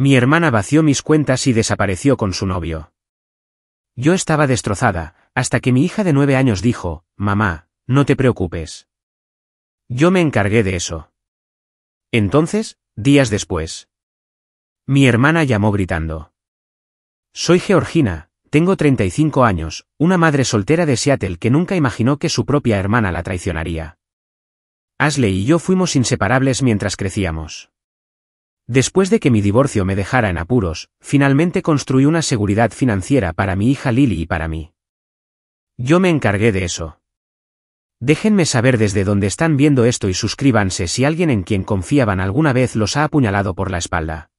Mi hermana vació mis cuentas y desapareció con su novio. Yo estaba destrozada, hasta que mi hija de 9 años dijo, «Mamá, no te preocupes. Yo me encargué de eso». Entonces, días después, mi hermana llamó gritando. «Soy Georgina, tengo 35 años, una madre soltera de Seattle que nunca imaginó que su propia hermana la traicionaría. Ashley y yo fuimos inseparables mientras crecíamos. Después de que mi divorcio me dejara en apuros, finalmente construí una seguridad financiera para mi hija Lily y para mí. Yo me encargué de eso. Déjenme saber desde dónde están viendo esto y suscríbanse si alguien en quien confiaban alguna vez los ha apuñalado por la espalda.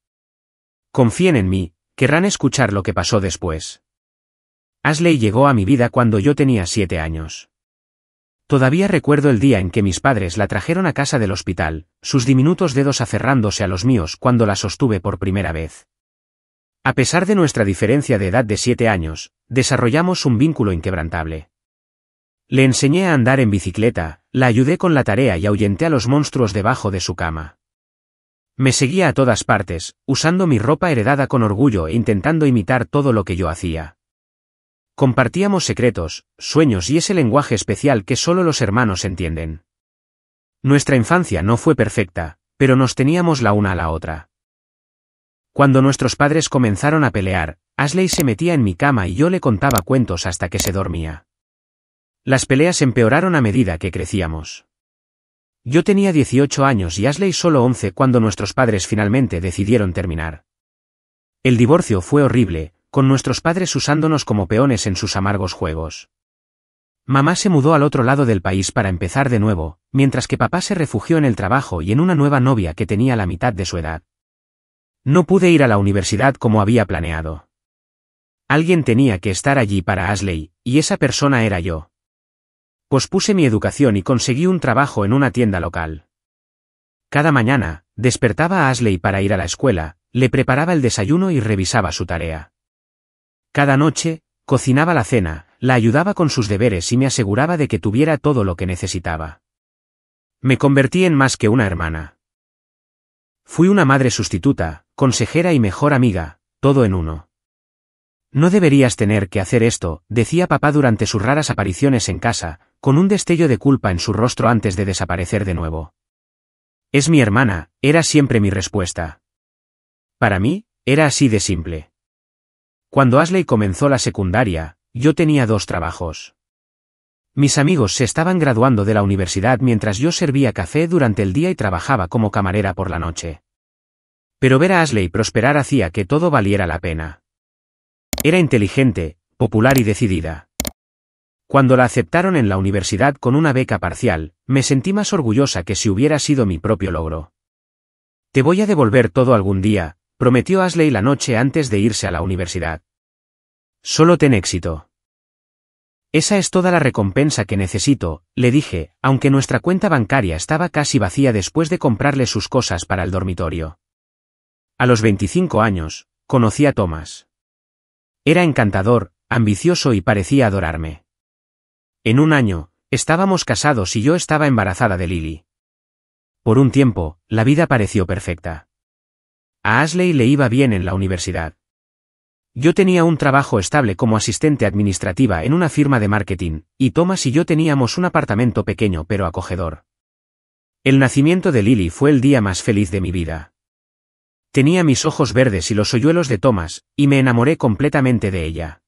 Confíen en mí, querrán escuchar lo que pasó después. Ashley llegó a mi vida cuando yo tenía 7 años. Todavía recuerdo el día en que mis padres la trajeron a casa del hospital, sus diminutos dedos aferrándose a los míos cuando la sostuve por primera vez. A pesar de nuestra diferencia de edad de 7 años, desarrollamos un vínculo inquebrantable. Le enseñé a andar en bicicleta, la ayudé con la tarea y ahuyenté a los monstruos debajo de su cama. Me seguía a todas partes, usando mi ropa heredada con orgullo e intentando imitar todo lo que yo hacía. Compartíamos secretos, sueños y ese lenguaje especial que solo los hermanos entienden. Nuestra infancia no fue perfecta, pero nos teníamos la una a la otra. Cuando nuestros padres comenzaron a pelear, Ashley se metía en mi cama y yo le contaba cuentos hasta que se dormía. Las peleas empeoraron a medida que crecíamos. Yo tenía 18 años y Ashley solo 11 cuando nuestros padres finalmente decidieron terminar. El divorcio fue horrible, con nuestros padres usándonos como peones en sus amargos juegos. Mamá se mudó al otro lado del país para empezar de nuevo, mientras que papá se refugió en el trabajo y en una nueva novia que tenía la mitad de su edad. No pude ir a la universidad como había planeado. Alguien tenía que estar allí para Ashley, y esa persona era yo. Pospuse mi educación y conseguí un trabajo en una tienda local. Cada mañana, despertaba a Ashley para ir a la escuela, le preparaba el desayuno y revisaba su tarea. Cada noche, cocinaba la cena, la ayudaba con sus deberes y me aseguraba de que tuviera todo lo que necesitaba. Me convertí en más que una hermana. Fui una madre sustituta, consejera y mejor amiga, todo en uno. No deberías tener que hacer esto, decía papá durante sus raras apariciones en casa, con un destello de culpa en su rostro antes de desaparecer de nuevo. Es mi hermana, era siempre mi respuesta. Para mí, era así de simple. Cuando Ashley comenzó la secundaria, yo tenía 2 trabajos. Mis amigos se estaban graduando de la universidad mientras yo servía café durante el día y trabajaba como camarera por la noche. Pero ver a Ashley prosperar hacía que todo valiera la pena. Era inteligente, popular y decidida. Cuando la aceptaron en la universidad con una beca parcial, me sentí más orgullosa que si hubiera sido mi propio logro. Te voy a devolver todo algún día, prometió Ashley la noche antes de irse a la universidad. Solo ten éxito. Esa es toda la recompensa que necesito, le dije, aunque nuestra cuenta bancaria estaba casi vacía después de comprarle sus cosas para el dormitorio. A los 25 años, conocí a Thomas. Era encantador, ambicioso y parecía adorarme. En un año, estábamos casados y yo estaba embarazada de Lily. Por un tiempo, la vida pareció perfecta. A Ashley le iba bien en la universidad. Yo tenía un trabajo estable como asistente administrativa en una firma de marketing, y Thomas y yo teníamos un apartamento pequeño pero acogedor. El nacimiento de Lily fue el día más feliz de mi vida. Tenía mis ojos verdes y los hoyuelos de Thomas, y me enamoré completamente de ella.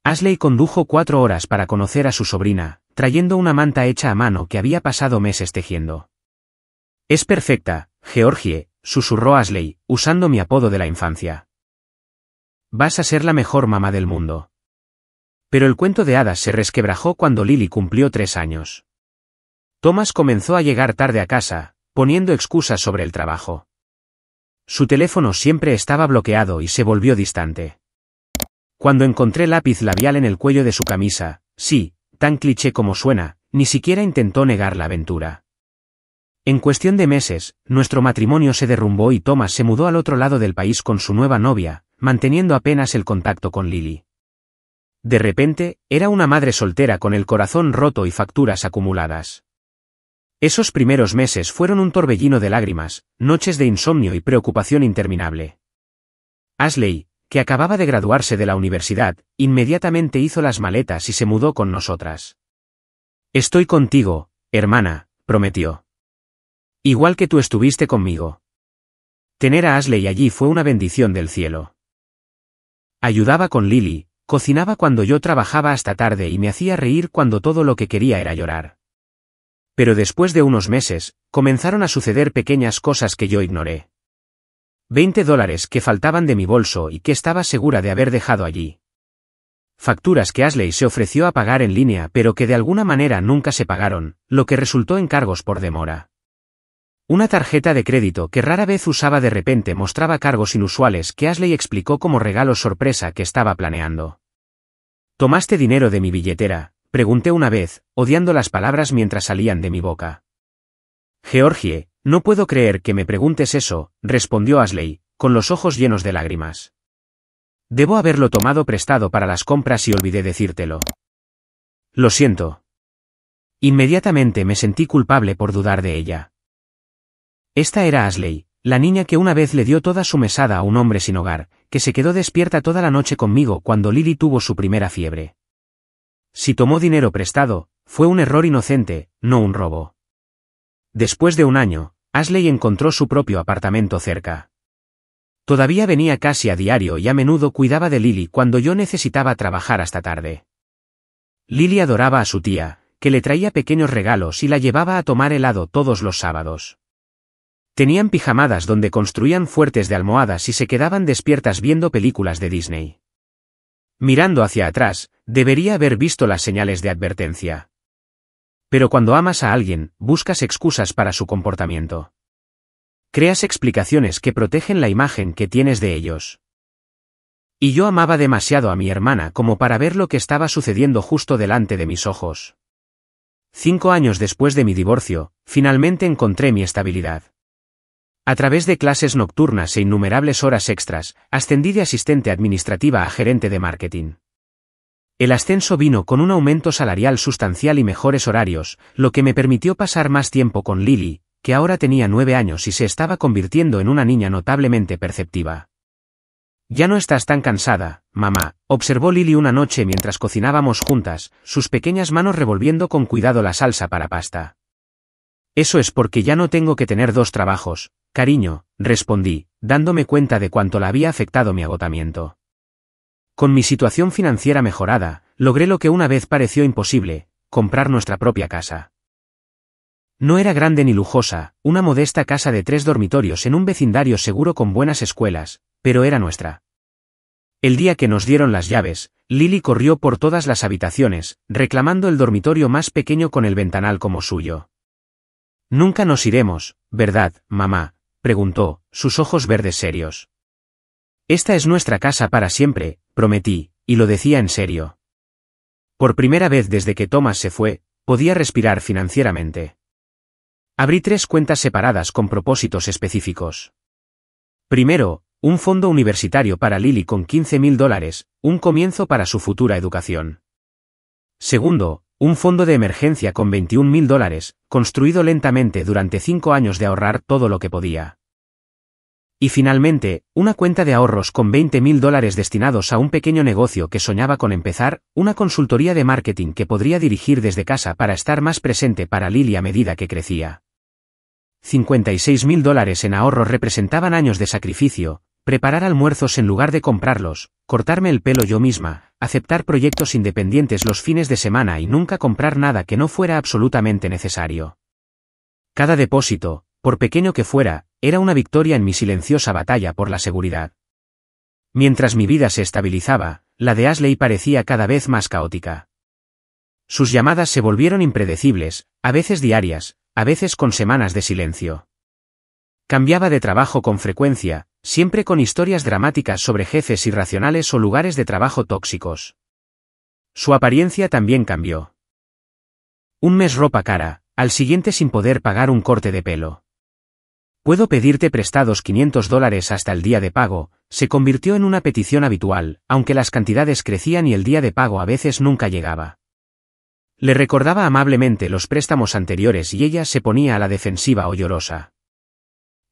Ashley condujo 4 horas para conocer a su sobrina, trayendo una manta hecha a mano que había pasado meses tejiendo. Es perfecta, Georgie, susurró Ashley, usando mi apodo de la infancia. Vas a ser la mejor mamá del mundo. Pero el cuento de hadas se resquebrajó cuando Lily cumplió 3 años. Thomas comenzó a llegar tarde a casa, poniendo excusas sobre el trabajo. Su teléfono siempre estaba bloqueado y se volvió distante. Cuando encontré lápiz labial en el cuello de su camisa, sí, tan cliché como suena, ni siquiera intentó negar la aventura. En cuestión de meses, nuestro matrimonio se derrumbó y Thomas se mudó al otro lado del país con su nueva novia, manteniendo apenas el contacto con Lily. De repente, era una madre soltera con el corazón roto y facturas acumuladas. Esos primeros meses fueron un torbellino de lágrimas, noches de insomnio y preocupación interminable. Ashley, que acababa de graduarse de la universidad, inmediatamente hizo las maletas y se mudó con nosotras. Estoy contigo, hermana, prometió. Igual que tú estuviste conmigo. Tener a Ashley allí fue una bendición del cielo. Ayudaba con Lily, cocinaba cuando yo trabajaba hasta tarde y me hacía reír cuando todo lo que quería era llorar. Pero después de unos meses, comenzaron a suceder pequeñas cosas que yo ignoré. $20 que faltaban de mi bolso y que estaba segura de haber dejado allí. Facturas que Ashley se ofreció a pagar en línea pero que de alguna manera nunca se pagaron, lo que resultó en cargos por demora. Una tarjeta de crédito que rara vez usaba de repente mostraba cargos inusuales que Ashley explicó como regalo sorpresa que estaba planeando. ¿Tomaste dinero de mi billetera?, pregunté una vez, odiando las palabras mientras salían de mi boca. Georgie, no puedo creer que me preguntes eso, respondió Ashley, con los ojos llenos de lágrimas. Debo haberlo tomado prestado para las compras y olvidé decírtelo. Lo siento. Inmediatamente me sentí culpable por dudar de ella. Esta era Ashley, la niña que una vez le dio toda su mesada a un hombre sin hogar, que se quedó despierta toda la noche conmigo cuando Lily tuvo su primera fiebre. Si tomó dinero prestado, fue un error inocente, no un robo. Después de un año, Ashley encontró su propio apartamento cerca. Todavía venía casi a diario y a menudo cuidaba de Lily cuando yo necesitaba trabajar hasta tarde. Lily adoraba a su tía, que le traía pequeños regalos y la llevaba a tomar helado todos los sábados. Tenían pijamadas donde construían fuertes de almohadas y se quedaban despiertas viendo películas de Disney. Mirando hacia atrás, debería haber visto las señales de advertencia. Pero cuando amas a alguien, buscas excusas para su comportamiento. Creas explicaciones que protegen la imagen que tienes de ellos. Y yo amaba demasiado a mi hermana como para ver lo que estaba sucediendo justo delante de mis ojos. 5 años después de mi divorcio, finalmente encontré mi estabilidad. A través de clases nocturnas e innumerables horas extras, ascendí de asistente administrativa a gerente de marketing. El ascenso vino con un aumento salarial sustancial y mejores horarios, lo que me permitió pasar más tiempo con Lily, que ahora tenía 9 años y se estaba convirtiendo en una niña notablemente perceptiva. Ya no estás tan cansada, mamá, observó Lily una noche mientras cocinábamos juntas, sus pequeñas manos revolviendo con cuidado la salsa para pasta. Eso es porque ya no tengo que tener 2 trabajos, cariño, respondí, dándome cuenta de cuánto la había afectado mi agotamiento. Con mi situación financiera mejorada, logré lo que una vez pareció imposible, comprar nuestra propia casa. No era grande ni lujosa, una modesta casa de 3 dormitorios en un vecindario seguro con buenas escuelas, pero era nuestra. El día que nos dieron las llaves, Lily corrió por todas las habitaciones, reclamando el dormitorio más pequeño con el ventanal como suyo. Nunca nos iremos, ¿verdad, mamá?, preguntó, sus ojos verdes serios. Esta es nuestra casa para siempre, prometí, y lo decía en serio. Por primera vez desde que Thomas se fue, podía respirar financieramente. Abrí 3 cuentas separadas con propósitos específicos. Primero, un fondo universitario para Lily con $15,000, un comienzo para su futura educación. Segundo, un fondo de emergencia con $21,000, construido lentamente durante 5 años de ahorrar todo lo que podía. Y finalmente, una cuenta de ahorros con $20,000 destinados a un pequeño negocio que soñaba con empezar, una consultoría de marketing que podría dirigir desde casa para estar más presente para Lily a medida que crecía. $56,000 en ahorros representaban años de sacrificio, preparar almuerzos en lugar de comprarlos, cortarme el pelo yo misma, aceptar proyectos independientes los fines de semana y nunca comprar nada que no fuera absolutamente necesario. Cada depósito, por pequeño que fuera, era una victoria en mi silenciosa batalla por la seguridad. Mientras mi vida se estabilizaba, la de Ashley parecía cada vez más caótica. Sus llamadas se volvieron impredecibles, a veces diarias, a veces con semanas de silencio. Cambiaba de trabajo con frecuencia, siempre con historias dramáticas sobre jefes irracionales o lugares de trabajo tóxicos. Su apariencia también cambió. Un mes ropa cara, al siguiente sin poder pagar un corte de pelo. ¿Puedo pedirte prestados $500 hasta el día de pago? Se convirtió en una petición habitual, aunque las cantidades crecían y el día de pago a veces nunca llegaba. Le recordaba amablemente los préstamos anteriores y ella se ponía a la defensiva o llorosa.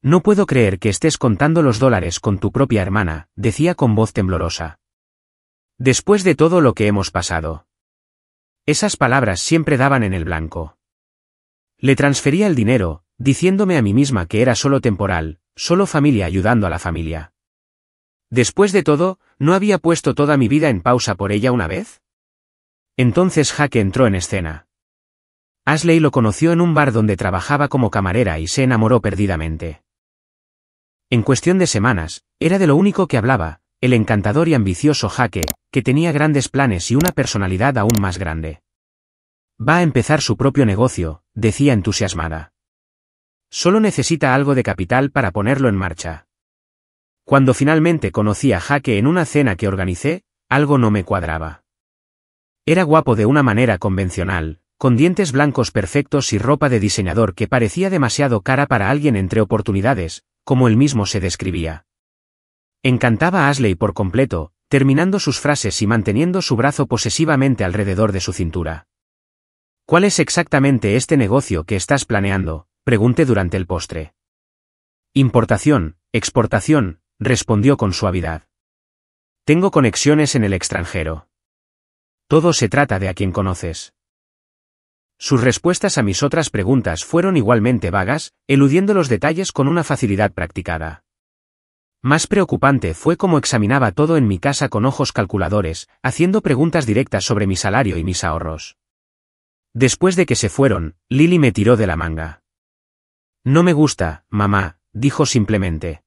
No puedo creer que estés contando los dólares con tu propia hermana, decía con voz temblorosa. Después de todo lo que hemos pasado. Esas palabras siempre daban en el blanco. Le transfería el dinero, diciéndome a mí misma que era solo temporal, solo familia ayudando a la familia. Después de todo, ¿no había puesto toda mi vida en pausa por ella una vez? Entonces Jake entró en escena. Ashley lo conoció en un bar donde trabajaba como camarera y se enamoró perdidamente. En cuestión de semanas, era de lo único que hablaba, el encantador y ambicioso Jake, que tenía grandes planes y una personalidad aún más grande. Va a empezar su propio negocio, decía entusiasmada. Solo necesita algo de capital para ponerlo en marcha. Cuando finalmente conocí a Jake en una cena que organicé, algo no me cuadraba. Era guapo de una manera convencional, con dientes blancos perfectos y ropa de diseñador que parecía demasiado cara para alguien entre oportunidades, como él mismo se describía. Encantaba a Ashley por completo, terminando sus frases y manteniendo su brazo posesivamente alrededor de su cintura. ¿Cuál es exactamente este negocio que estás planeando?, pregunté durante el postre. Importación, exportación, respondió con suavidad. Tengo conexiones en el extranjero. Todo se trata de a quien conoces. Sus respuestas a mis otras preguntas fueron igualmente vagas, eludiendo los detalles con una facilidad practicada. Más preocupante fue cómo examinaba todo en mi casa con ojos calculadores, haciendo preguntas directas sobre mi salario y mis ahorros. Después de que se fueron, Lily me tiró de la manga. No me gusta, mamá, dijo simplemente.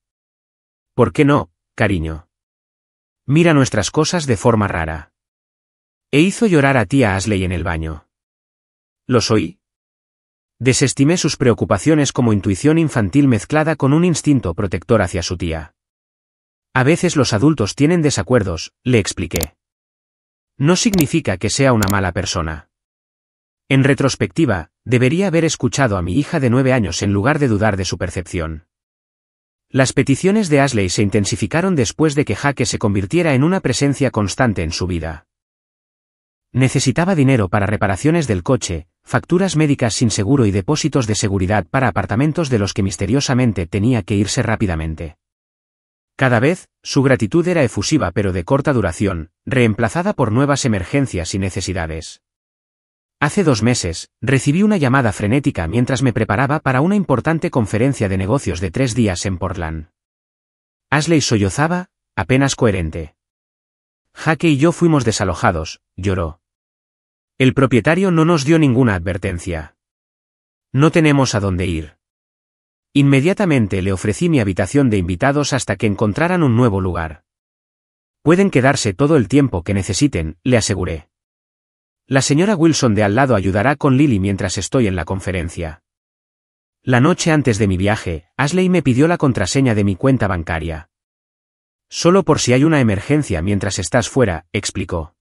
¿Por qué no, cariño? Mira nuestras cosas de forma rara. E hizo llorar a tía Ashley en el baño. ¿Los oí? Desestimé sus preocupaciones como intuición infantil mezclada con un instinto protector hacia su tía. A veces los adultos tienen desacuerdos, le expliqué. No significa que sea una mala persona. En retrospectiva, debería haber escuchado a mi hija de 9 años en lugar de dudar de su percepción. Las peticiones de Ashley se intensificaron después de que Jake se convirtiera en una presencia constante en su vida. Necesitaba dinero para reparaciones del coche, facturas médicas sin seguro y depósitos de seguridad para apartamentos de los que misteriosamente tenía que irse rápidamente. Cada vez, su gratitud era efusiva pero de corta duración, reemplazada por nuevas emergencias y necesidades. Hace 2 meses, recibí una llamada frenética mientras me preparaba para una importante conferencia de negocios de 3 días en Portland. Ashley sollozaba, apenas coherente. Jake y yo fuimos desalojados, lloró. El propietario no nos dio ninguna advertencia. No tenemos a dónde ir. Inmediatamente le ofrecí mi habitación de invitados hasta que encontraran un nuevo lugar. Pueden quedarse todo el tiempo que necesiten, le aseguré. La señora Wilson de al lado ayudará con Lily mientras estoy en la conferencia. La noche antes de mi viaje, Ashley me pidió la contraseña de mi cuenta bancaria. Solo por si hay una emergencia mientras estás fuera, explicó.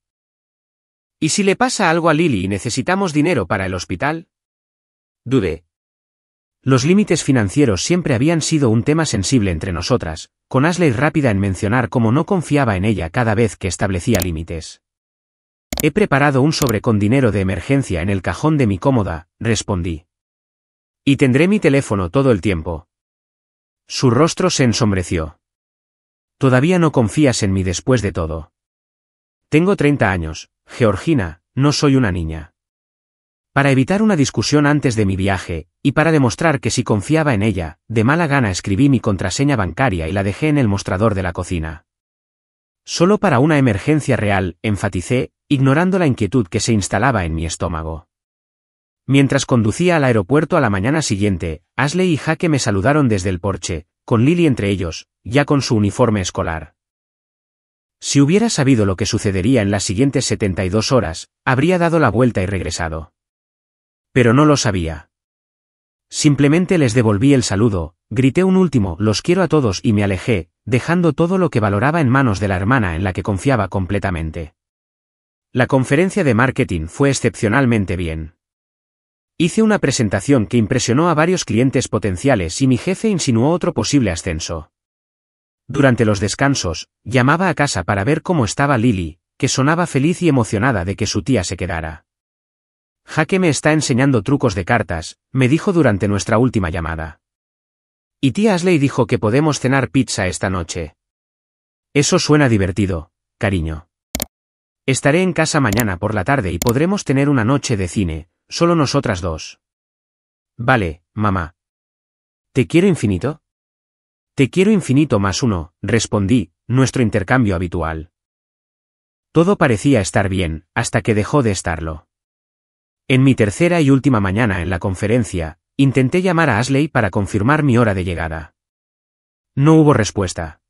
¿Y si le pasa algo a Lily y necesitamos dinero para el hospital? Dudé. Los límites financieros siempre habían sido un tema sensible entre nosotras, con Ashley rápida en mencionar cómo no confiaba en ella cada vez que establecía límites. He preparado un sobre con dinero de emergencia en el cajón de mi cómoda, respondí. Y tendré mi teléfono todo el tiempo. Su rostro se ensombreció. Todavía no confías en mí después de todo. Tengo 30 años, Georgina, no soy una niña. Para evitar una discusión antes de mi viaje, y para demostrar que sí confiaba en ella, de mala gana escribí mi contraseña bancaria y la dejé en el mostrador de la cocina. Solo para una emergencia real, enfaticé, ignorando la inquietud que se instalaba en mi estómago. Mientras conducía al aeropuerto a la mañana siguiente, Ashley y Jake me saludaron desde el porche, con Lily entre ellos, ya con su uniforme escolar. Si hubiera sabido lo que sucedería en las siguientes 72 horas, habría dado la vuelta y regresado. Pero no lo sabía. Simplemente les devolví el saludo, grité un último "los quiero a todos" y me alejé, dejando todo lo que valoraba en manos de la hermana en la que confiaba completamente. La conferencia de marketing fue excepcionalmente bien. Hice una presentación que impresionó a varios clientes potenciales y mi jefe insinuó otro posible ascenso. Durante los descansos, llamaba a casa para ver cómo estaba Lily, que sonaba feliz y emocionada de que su tía se quedara. Jake me está enseñando trucos de cartas, me dijo durante nuestra última llamada. Y tía Ashley dijo que podemos cenar pizza esta noche. Eso suena divertido, cariño. Estaré en casa mañana por la tarde y podremos tener una noche de cine, solo nosotras dos. Vale, mamá. ¿Te quiero infinito? Te quiero infinito más uno, respondí, nuestro intercambio habitual. Todo parecía estar bien, hasta que dejó de estarlo. En mi tercera y última mañana en la conferencia, intenté llamar a Ashley para confirmar mi hora de llegada. No hubo respuesta.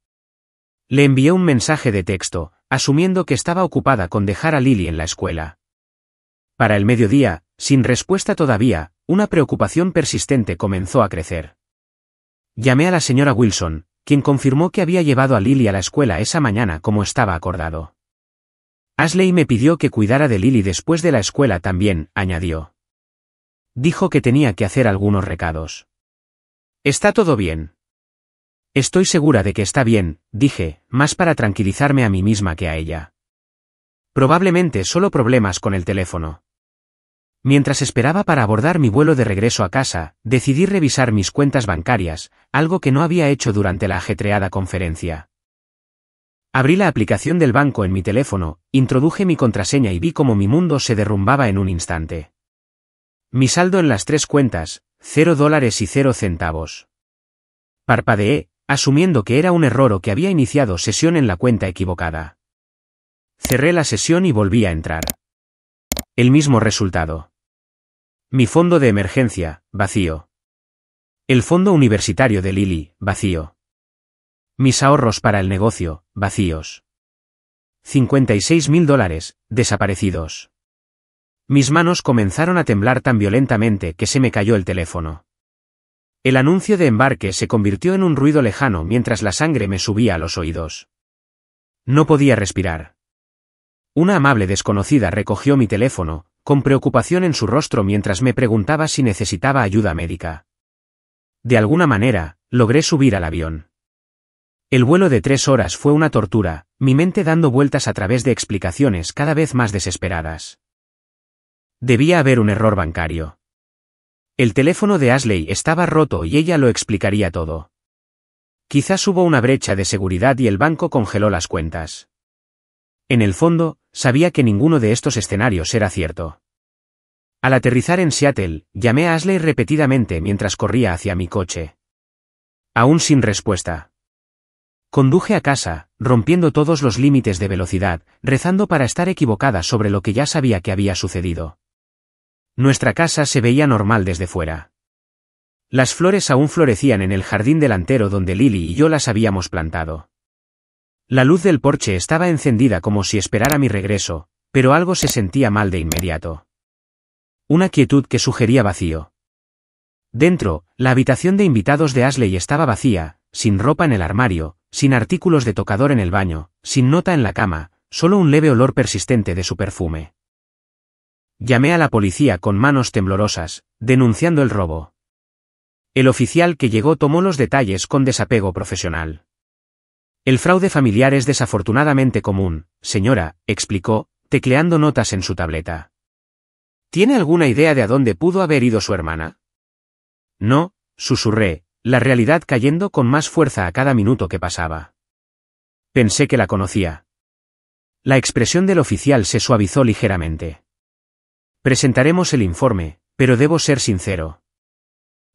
Le envié un mensaje de texto, asumiendo que estaba ocupada con dejar a Lily en la escuela. Para el mediodía, sin respuesta todavía, una preocupación persistente comenzó a crecer. Llamé a la señora Wilson, quien confirmó que había llevado a Lily a la escuela esa mañana como estaba acordado. Ashley me pidió que cuidara de Lily después de la escuela también, añadió. Dijo que tenía que hacer algunos recados. ¿Está todo bien? Estoy segura de que está bien, dije, más para tranquilizarme a mí misma que a ella. Probablemente solo problemas con el teléfono. Mientras esperaba para abordar mi vuelo de regreso a casa, decidí revisar mis cuentas bancarias, algo que no había hecho durante la ajetreada conferencia. Abrí la aplicación del banco en mi teléfono, introduje mi contraseña y vi cómo mi mundo se derrumbaba en un instante. Mi saldo en las tres cuentas, $0 y 0 centavos. Parpadeé, asumiendo que era un error o que había iniciado sesión en la cuenta equivocada. Cerré la sesión y volví a entrar. El mismo resultado. Mi fondo de emergencia, vacío. El fondo universitario de Lily, vacío. Mis ahorros para el negocio, vacíos. $56.000, desaparecidos. Mis manos comenzaron a temblar tan violentamente que se me cayó el teléfono. El anuncio de embarque se convirtió en un ruido lejano mientras la sangre me subía a los oídos. No podía respirar. Una amable desconocida recogió mi teléfono, con preocupación en su rostro mientras me preguntaba si necesitaba ayuda médica. De alguna manera, logré subir al avión. El vuelo de 3 horas fue una tortura, mi mente dando vueltas a través de explicaciones cada vez más desesperadas. Debía haber un error bancario. El teléfono de Ashley estaba roto y ella lo explicaría todo. Quizás hubo una brecha de seguridad y el banco congeló las cuentas. En el fondo, sabía que ninguno de estos escenarios era cierto. Al aterrizar en Seattle, llamé a Ashley repetidamente mientras corría hacia mi coche. Aún sin respuesta. Conduje a casa, rompiendo todos los límites de velocidad, rezando para estar equivocada sobre lo que ya sabía que había sucedido. Nuestra casa se veía normal desde fuera. Las flores aún florecían en el jardín delantero donde Lily y yo las habíamos plantado. La luz del porche estaba encendida como si esperara mi regreso, pero algo se sentía mal de inmediato. Una quietud que sugería vacío. Dentro, la habitación de invitados de Ashley estaba vacía, sin ropa en el armario, sin artículos de tocador en el baño, sin nota en la cama, solo un leve olor persistente de su perfume. Llamé a la policía con manos temblorosas, denunciando el robo. El oficial que llegó tomó los detalles con desapego profesional. El fraude familiar es desafortunadamente común, señora, explicó, tecleando notas en su tableta. ¿Tiene alguna idea de a dónde pudo haber ido su hermana? No, susurré, la realidad cayendo con más fuerza a cada minuto que pasaba. Pensé que la conocía. La expresión del oficial se suavizó ligeramente. Presentaremos el informe, pero debo ser sincero.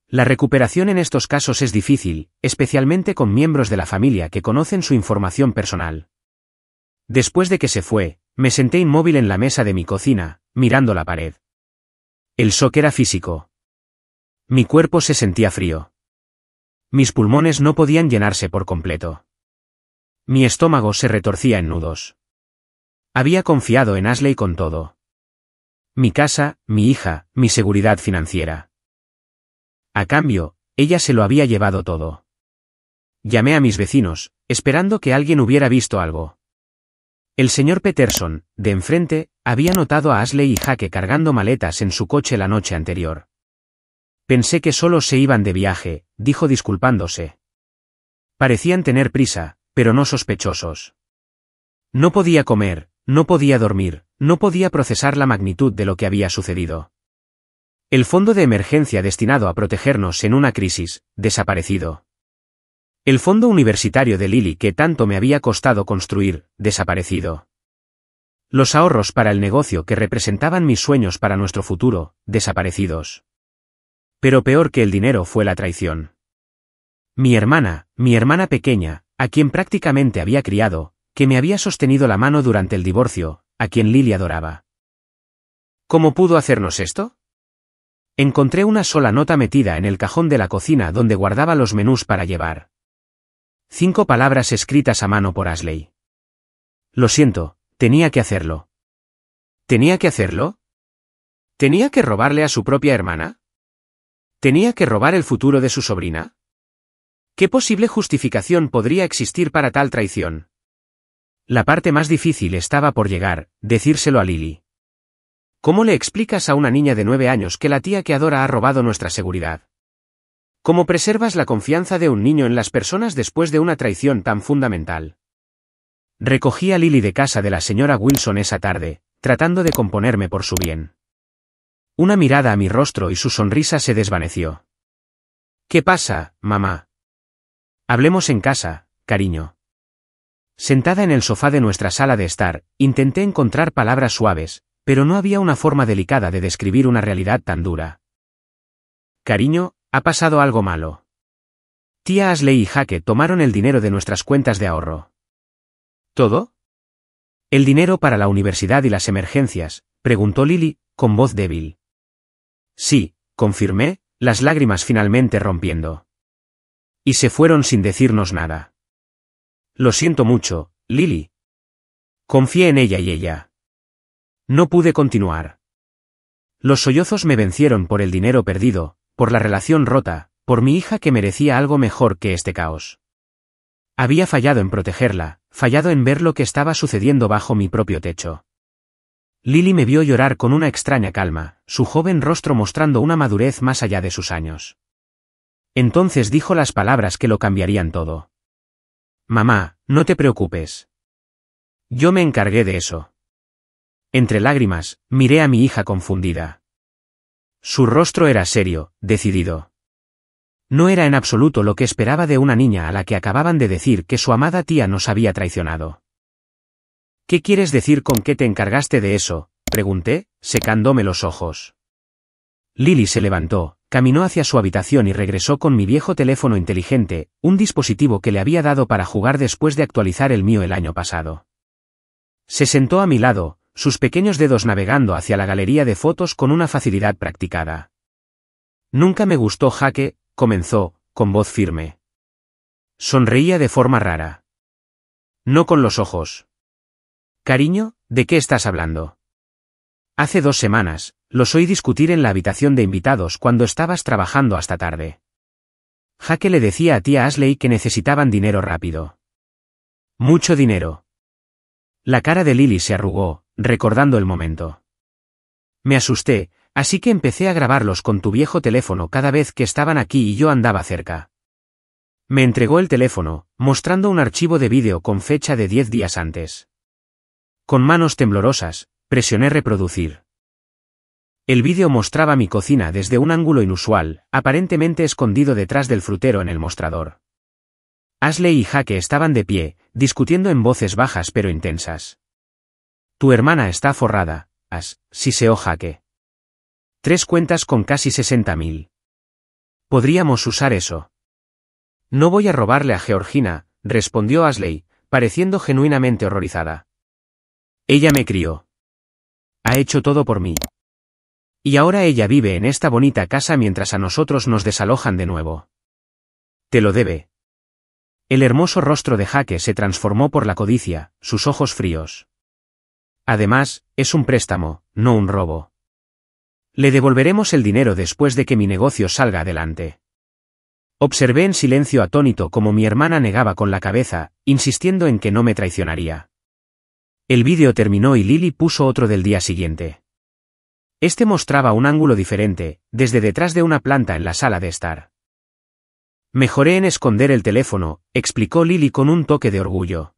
La recuperación en estos casos es difícil, especialmente con miembros de la familia que conocen su información personal. Después de que se fue, me senté inmóvil en la mesa de mi cocina, mirando la pared. El shock era físico. Mi cuerpo se sentía frío. Mis pulmones no podían llenarse por completo. Mi estómago se retorcía en nudos. Había confiado en Ashley con todo. Mi casa, mi hija, mi seguridad financiera. A cambio, ella se lo había llevado todo. Llamé a mis vecinos, esperando que alguien hubiera visto algo. El señor Peterson, de enfrente, había notado a Ashley y Jake cargando maletas en su coche la noche anterior. Pensé que solo se iban de viaje, dijo disculpándose. Parecían tener prisa, pero no sospechosos. No podía comer, no podía dormir, no podía procesar la magnitud de lo que había sucedido. El fondo de emergencia destinado a protegernos en una crisis, desaparecido. El fondo universitario de Lily que tanto me había costado construir, desaparecido. Los ahorros para el negocio que representaban mis sueños para nuestro futuro, desaparecidos. Pero peor que el dinero fue la traición. Mi hermana pequeña, a quien prácticamente había criado, que me había sostenido la mano durante el divorcio, a quien Lily adoraba. ¿Cómo pudo hacernos esto? Encontré una sola nota metida en el cajón de la cocina donde guardaba los menús para llevar. 5 palabras escritas a mano por Ashley. Lo siento, tenía que hacerlo. ¿Tenía que hacerlo? ¿Tenía que robarle a su propia hermana? ¿Tenía que robar el futuro de su sobrina? ¿Qué posible justificación podría existir para tal traición? La parte más difícil estaba por llegar, decírselo a Lily. ¿Cómo le explicas a una niña de 9 años que la tía que adora ha robado nuestra seguridad? ¿Cómo preservas la confianza de un niño en las personas después de una traición tan fundamental? Recogí a Lily de casa de la señora Wilson esa tarde, tratando de componerme por su bien. Una mirada a mi rostro y su sonrisa se desvaneció. ¿Qué pasa, mamá? Hablemos en casa, cariño. Sentada en el sofá de nuestra sala de estar, intenté encontrar palabras suaves, pero no había una forma delicada de describir una realidad tan dura. Cariño, ha pasado algo malo. Tía Ashley y Jaque tomaron el dinero de nuestras cuentas de ahorro. ¿Todo? ¿El dinero para la universidad y las emergencias?, preguntó Lily, con voz débil. Sí, confirmé, las lágrimas finalmente rompiendo. Y se fueron sin decirnos nada. Lo siento mucho, Lily. Confié en ella y ella. No pude continuar. Los sollozos me vencieron por el dinero perdido, por la relación rota, por mi hija que merecía algo mejor que este caos. Había fallado en protegerla, fallado en ver lo que estaba sucediendo bajo mi propio techo. Lily me vio llorar con una extraña calma, su joven rostro mostrando una madurez más allá de sus años. Entonces dijo las palabras que lo cambiarían todo. Mamá, no te preocupes. Yo me encargué de eso. Entre lágrimas, miré a mi hija confundida. Su rostro era serio, decidido. No era en absoluto lo que esperaba de una niña a la que acababan de decir que su amada tía nos había traicionado. ¿Qué quieres decir con que te encargaste de eso?, pregunté, secándome los ojos. Lily se levantó, caminó hacia su habitación y regresó con mi viejo teléfono inteligente, un dispositivo que le había dado para jugar después de actualizar el mío el año pasado. Se sentó a mi lado, sus pequeños dedos navegando hacia la galería de fotos con una facilidad practicada. Nunca me gustó Jaque, comenzó, con voz firme. Sonreía de forma rara. No con los ojos. Cariño, ¿de qué estás hablando? Hace 2 semanas, los oí discutir en la habitación de invitados cuando estabas trabajando hasta tarde. Jaque le decía a tía Ashley que necesitaban dinero rápido. Mucho dinero. La cara de Lily se arrugó, recordando el momento. Me asusté, así que empecé a grabarlos con tu viejo teléfono cada vez que estaban aquí y yo andaba cerca. Me entregó el teléfono, mostrando un archivo de vídeo con fecha de 10 días antes. Con manos temblorosas, presioné reproducir. El vídeo mostraba mi cocina desde un ángulo inusual, aparentemente escondido detrás del frutero en el mostrador. Ashley y Jaque estaban de pie, discutiendo en voces bajas pero intensas. Tu hermana está forrada, siseó Jaque. 3 cuentas con casi 60.000. Podríamos usar eso. No voy a robarle a Georgina, respondió Ashley, pareciendo genuinamente horrorizada. Ella me crió. Ha hecho todo por mí. Y ahora ella vive en esta bonita casa mientras a nosotros nos desalojan de nuevo. Te lo debe. El hermoso rostro de Jaque se transformó por la codicia, sus ojos fríos. Además, es un préstamo, no un robo. Le devolveremos el dinero después de que mi negocio salga adelante. Observé en silencio atónito como mi hermana negaba con la cabeza, insistiendo en que no me traicionaría. El vídeo terminó y Lily puso otro del día siguiente. Este mostraba un ángulo diferente, desde detrás de una planta en la sala de estar. Mejoré en esconder el teléfono, explicó Lily con un toque de orgullo.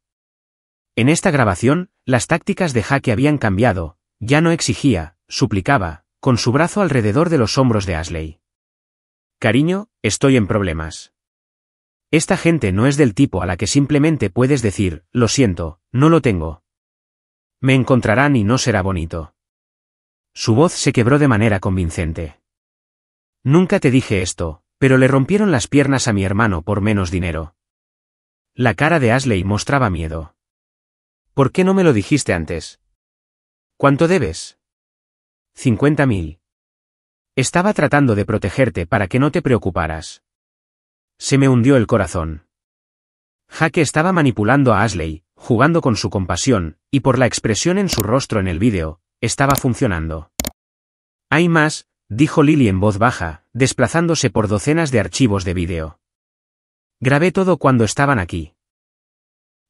En esta grabación, las tácticas de Jaque habían cambiado, ya no exigía, suplicaba, con su brazo alrededor de los hombros de Ashley. Cariño, estoy en problemas. Esta gente no es del tipo a la que simplemente puedes decir, lo siento, no lo tengo. Me encontrarán y no será bonito. Su voz se quebró de manera convincente. Nunca te dije esto, pero le rompieron las piernas a mi hermano por menos dinero. La cara de Ashley mostraba miedo. ¿Por qué no me lo dijiste antes? ¿Cuánto debes? 50.000. Estaba tratando de protegerte para que no te preocuparas. Se me hundió el corazón. Jake estaba manipulando a Ashley, jugando con su compasión, y por la expresión en su rostro en el vídeo, estaba funcionando. Hay más, dijo Lily en voz baja, desplazándose por docenas de archivos de vídeo. Grabé todo cuando estaban aquí.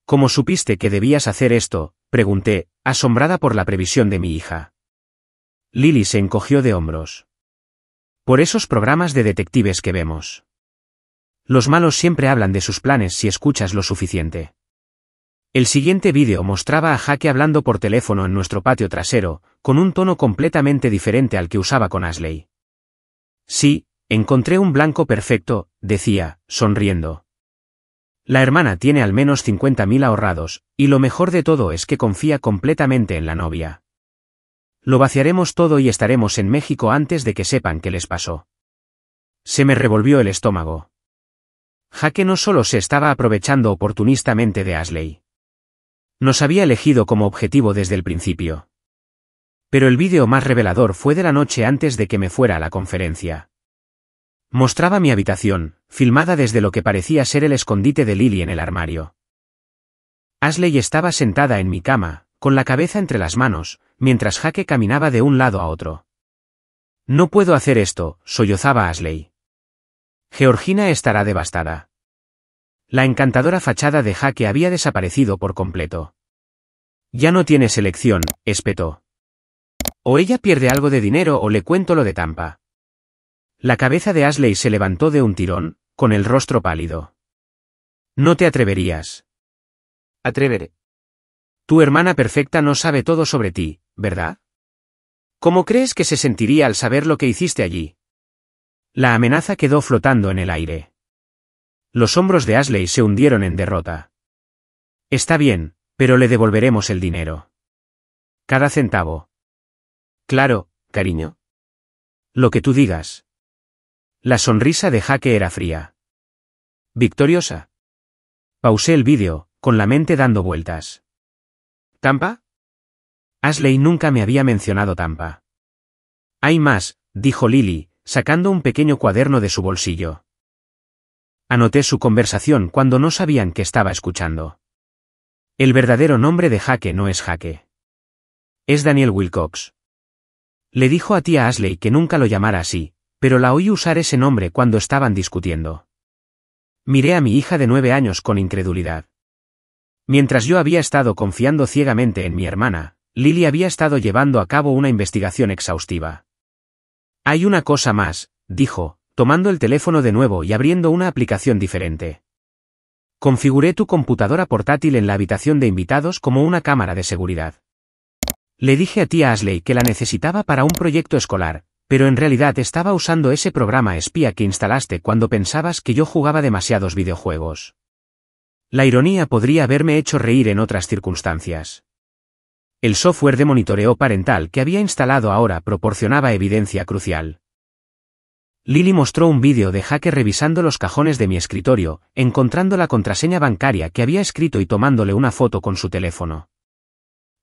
¿Cómo supiste que debías hacer esto?, pregunté, asombrada por la previsión de mi hija. Lily se encogió de hombros. Por esos programas de detectives que vemos. Los malos siempre hablan de sus planes si escuchas lo suficiente. El siguiente vídeo mostraba a Jake hablando por teléfono en nuestro patio trasero, con un tono completamente diferente al que usaba con Ashley. Sí, encontré un blanco perfecto, decía, sonriendo. La hermana tiene al menos 50.000 ahorrados, y lo mejor de todo es que confía completamente en la novia. Lo vaciaremos todo y estaremos en México antes de que sepan qué les pasó. Se me revolvió el estómago. Jake no solo se estaba aprovechando oportunistamente de Ashley. Nos había elegido como objetivo desde el principio. Pero el vídeo más revelador fue de la noche antes de que me fuera a la conferencia. Mostraba mi habitación, filmada desde lo que parecía ser el escondite de Lily en el armario. Ashley estaba sentada en mi cama, con la cabeza entre las manos, mientras Jake caminaba de un lado a otro. No puedo hacer esto, sollozaba Ashley. Georgina estará devastada. La encantadora fachada de Jake había desaparecido por completo. Ya no tienes elección, espetó. O ella pierde algo de dinero o le cuento lo de Tampa. La cabeza de Ashley se levantó de un tirón, con el rostro pálido. No te atreverías. Atreveré. Tu hermana perfecta no sabe todo sobre ti, ¿verdad? ¿Cómo crees que se sentiría al saber lo que hiciste allí? La amenaza quedó flotando en el aire. Los hombros de Ashley se hundieron en derrota. Está bien, pero le devolveremos el dinero. Cada centavo. Claro, cariño. Lo que tú digas. La sonrisa de Jake era fría. ¿Victoriosa? Pausé el vídeo, con la mente dando vueltas. ¿Tampa? Ashley nunca me había mencionado Tampa. Hay más, dijo Lily, sacando un pequeño cuaderno de su bolsillo. Anoté su conversación cuando no sabían que estaba escuchando. El verdadero nombre de Jake no es Jake. Es Daniel Wilcox. Le dijo a tía Ashley que nunca lo llamara así, pero la oí usar ese nombre cuando estaban discutiendo. Miré a mi hija de 9 años con incredulidad. Mientras yo había estado confiando ciegamente en mi hermana, Lily había estado llevando a cabo una investigación exhaustiva. Hay una cosa más, dijo, tomando el teléfono de nuevo y abriendo una aplicación diferente. Configuré tu computadora portátil en la habitación de invitados como una cámara de seguridad. Le dije a tía Ashley que la necesitaba para un proyecto escolar, pero en realidad estaba usando ese programa espía que instalaste cuando pensabas que yo jugaba demasiados videojuegos. La ironía podría haberme hecho reír en otras circunstancias. El software de monitoreo parental que había instalado ahora proporcionaba evidencia crucial. Lily mostró un vídeo de Jake revisando los cajones de mi escritorio, encontrando la contraseña bancaria que había escrito y tomándole una foto con su teléfono.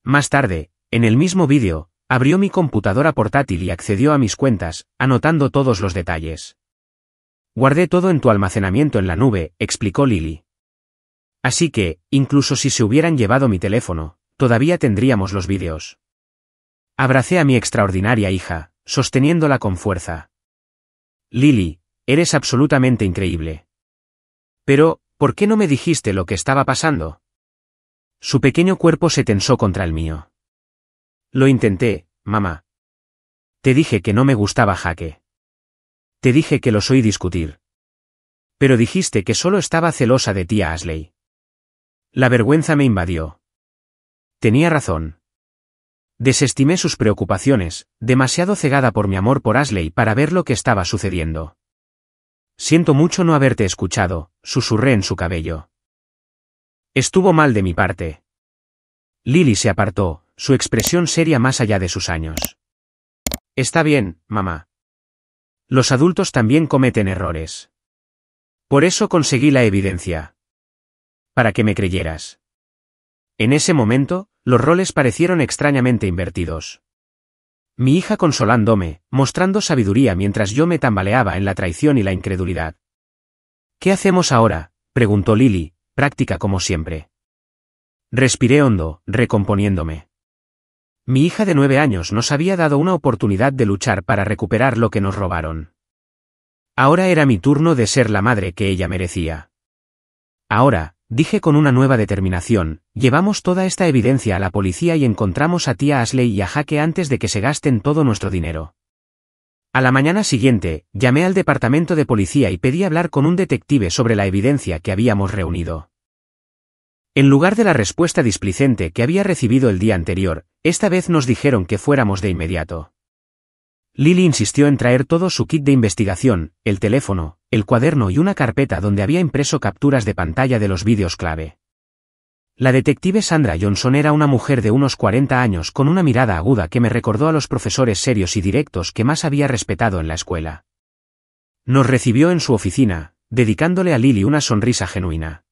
Más tarde, en el mismo vídeo, abrió mi computadora portátil y accedió a mis cuentas, anotando todos los detalles. Guardé todo en tu almacenamiento en la nube, explicó Lily. Así que, incluso si se hubieran llevado mi teléfono, todavía tendríamos los vídeos. Abracé a mi extraordinaria hija, sosteniéndola con fuerza. Lily, eres absolutamente increíble. Pero, ¿por qué no me dijiste lo que estaba pasando? Su pequeño cuerpo se tensó contra el mío. Lo intenté, mamá. Te dije que no me gustaba Jake. Te dije que los oí discutir. Pero dijiste que solo estaba celosa de tía Ashley. La vergüenza me invadió. Tenía razón. Desestimé sus preocupaciones, demasiado cegada por mi amor por Ashley para ver lo que estaba sucediendo. siento mucho no haberte escuchado, susurré en su cabello. Estuvo mal de mi parte. Lily se apartó, su expresión seria más allá de sus años. Está bien, mamá. Los adultos también cometen errores. Por eso conseguí la evidencia. Para que me creyeras. En ese momento, los roles parecieron extrañamente invertidos. Mi hija consolándome, mostrando sabiduría mientras yo me tambaleaba en la traición y la incredulidad. ¿Qué hacemos ahora?, preguntó Lily, práctica como siempre. Respiré hondo, recomponiéndome. Mi hija de 9 años nos había dado una oportunidad de luchar para recuperar lo que nos robaron. Ahora era mi turno de ser la madre que ella merecía. Ahora, dije con una nueva determinación, llevamos toda esta evidencia a la policía y encontramos a tía Ashley y a Jake antes de que se gasten todo nuestro dinero. A la mañana siguiente, llamé al departamento de policía y pedí hablar con un detective sobre la evidencia que habíamos reunido. En lugar de la respuesta displicente que había recibido el día anterior, esta vez nos dijeron que fuéramos de inmediato. Lily insistió en traer todo su kit de investigación, el teléfono, el cuaderno y una carpeta donde había impreso capturas de pantalla de los vídeos clave. La detective Sandra Johnson era una mujer de unos 40 años con una mirada aguda que me recordó a los profesores serios y directos que más había respetado en la escuela. Nos recibió en su oficina, dedicándole a Lily una sonrisa genuina.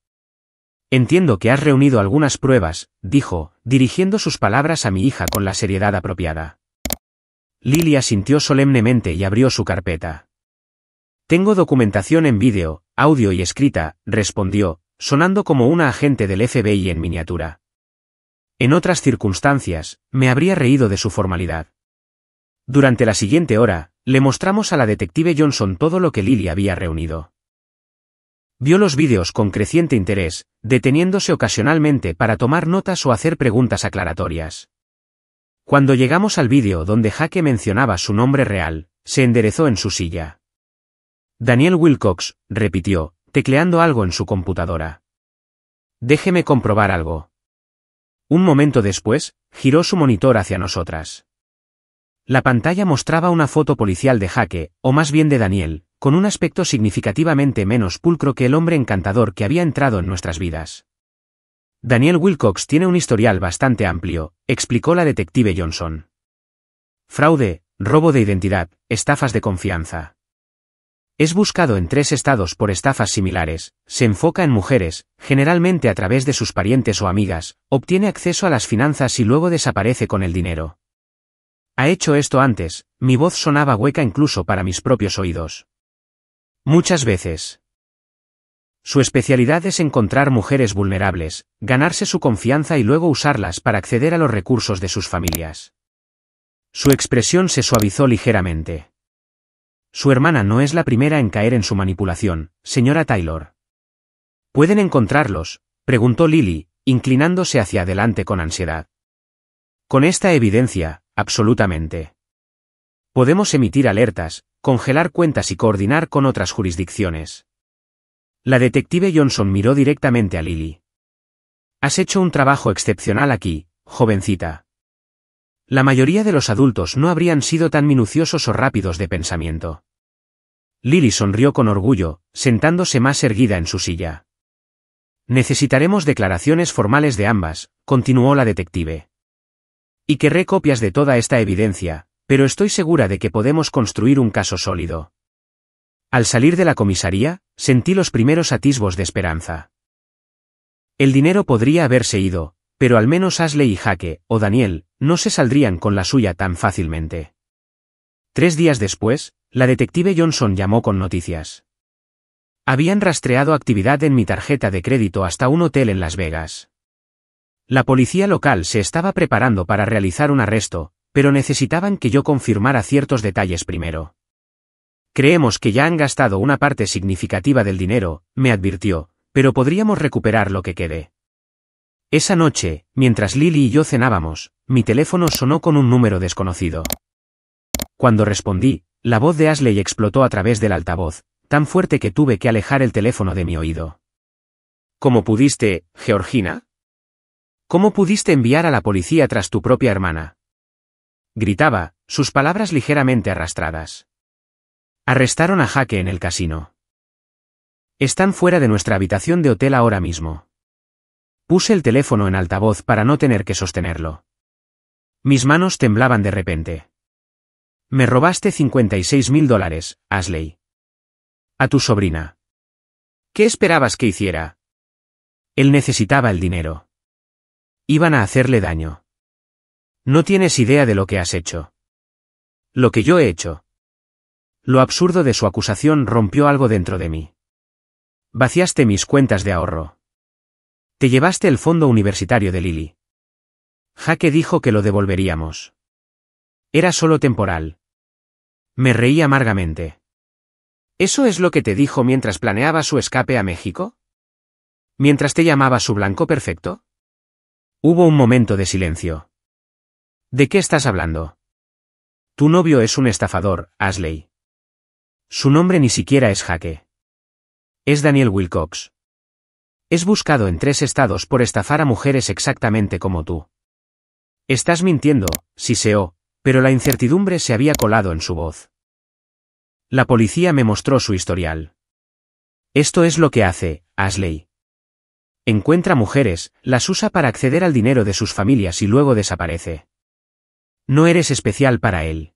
Entiendo que has reunido algunas pruebas, dijo, dirigiendo sus palabras a mi hija con la seriedad apropiada. Lily asintió solemnemente y abrió su carpeta. Tengo documentación en vídeo, audio y escrita, respondió, sonando como una agente del FBI en miniatura. En otras circunstancias, me habría reído de su formalidad. Durante la siguiente hora, le mostramos a la detective Johnson todo lo que Lily había reunido. Vio los vídeos con creciente interés, deteniéndose ocasionalmente para tomar notas o hacer preguntas aclaratorias. Cuando llegamos al vídeo donde Jake mencionaba su nombre real, se enderezó en su silla. Daniel Wilcox, repitió, tecleando algo en su computadora. Déjeme comprobar algo. Un momento después, giró su monitor hacia nosotras. La pantalla mostraba una foto policial de Jake, o más bien de Daniel, con un aspecto significativamente menos pulcro que el hombre encantador que había entrado en nuestras vidas. Daniel Wilcox tiene un historial bastante amplio, explicó la detective Johnson. Fraude, robo de identidad, estafas de confianza. Es buscado en 3 estados por estafas similares, se enfoca en mujeres, generalmente a través de sus parientes o amigas, obtiene acceso a las finanzas y luego desaparece con el dinero. Ha hecho esto antes, mi voz sonaba hueca incluso para mis propios oídos. Muchas veces. Su especialidad es encontrar mujeres vulnerables, ganarse su confianza y luego usarlas para acceder a los recursos de sus familias. Su expresión se suavizó ligeramente. Su hermana no es la primera en caer en su manipulación, señora Taylor. ¿Pueden encontrarlos?, preguntó Lily, inclinándose hacia adelante con ansiedad. Con esta evidencia, absolutamente. Podemos emitir alertas, congelar cuentas y coordinar con otras jurisdicciones. La detective Johnson miró directamente a Lily. Has hecho un trabajo excepcional aquí, jovencita. La mayoría de los adultos no habrían sido tan minuciosos o rápidos de pensamiento. Lily sonrió con orgullo, sentándose más erguida en su silla. Necesitaremos declaraciones formales de ambas, continuó la detective. Y querré copias de toda esta evidencia, pero estoy segura de que podemos construir un caso sólido. Al salir de la comisaría, sentí los primeros atisbos de esperanza. El dinero podría haberse ido, pero al menos Ashley y Jake, o Daniel, no se saldrían con la suya tan fácilmente. 3 días después, la detective Johnson llamó con noticias. Habían rastreado actividad en mi tarjeta de crédito hasta un hotel en Las Vegas. La policía local se estaba preparando para realizar un arresto, pero necesitaban que yo confirmara ciertos detalles primero. Creemos que ya han gastado una parte significativa del dinero, me advirtió, pero podríamos recuperar lo que quede. Esa noche, mientras Lily y yo cenábamos, mi teléfono sonó con un número desconocido. Cuando respondí, la voz de Ashley explotó a través del altavoz, tan fuerte que tuve que alejar el teléfono de mi oído. ¿Cómo pudiste, Georgina? ¿Cómo pudiste enviar a la policía tras tu propia hermana? Gritaba, sus palabras ligeramente arrastradas. Arrestaron a Jake en el casino. Están fuera de nuestra habitación de hotel ahora mismo. Puse el teléfono en altavoz para no tener que sostenerlo. Mis manos temblaban de repente. Me robaste $56.000, Ashley. A tu sobrina. ¿Qué esperabas que hiciera? Él necesitaba el dinero. Iban a hacerle daño. No tienes idea de lo que has hecho. Lo que yo he hecho. Lo absurdo de su acusación rompió algo dentro de mí. Vaciaste mis cuentas de ahorro. Te llevaste el fondo universitario de Lily. Jake dijo que lo devolveríamos. Era solo temporal. Me reí amargamente. ¿Eso es lo que te dijo mientras planeaba su escape a México? ¿Mientras te llamaba su blanco perfecto? Hubo un momento de silencio. ¿De qué estás hablando? Tu novio es un estafador, Ashley. Su nombre ni siquiera es Jake. Es Daniel Wilcox. Es buscado en 3 estados por estafar a mujeres exactamente como tú. Estás mintiendo, siseó, pero la incertidumbre se había colado en su voz. La policía me mostró su historial. Esto es lo que hace, Ashley. Encuentra mujeres, las usa para acceder al dinero de sus familias y luego desaparece. No eres especial para él.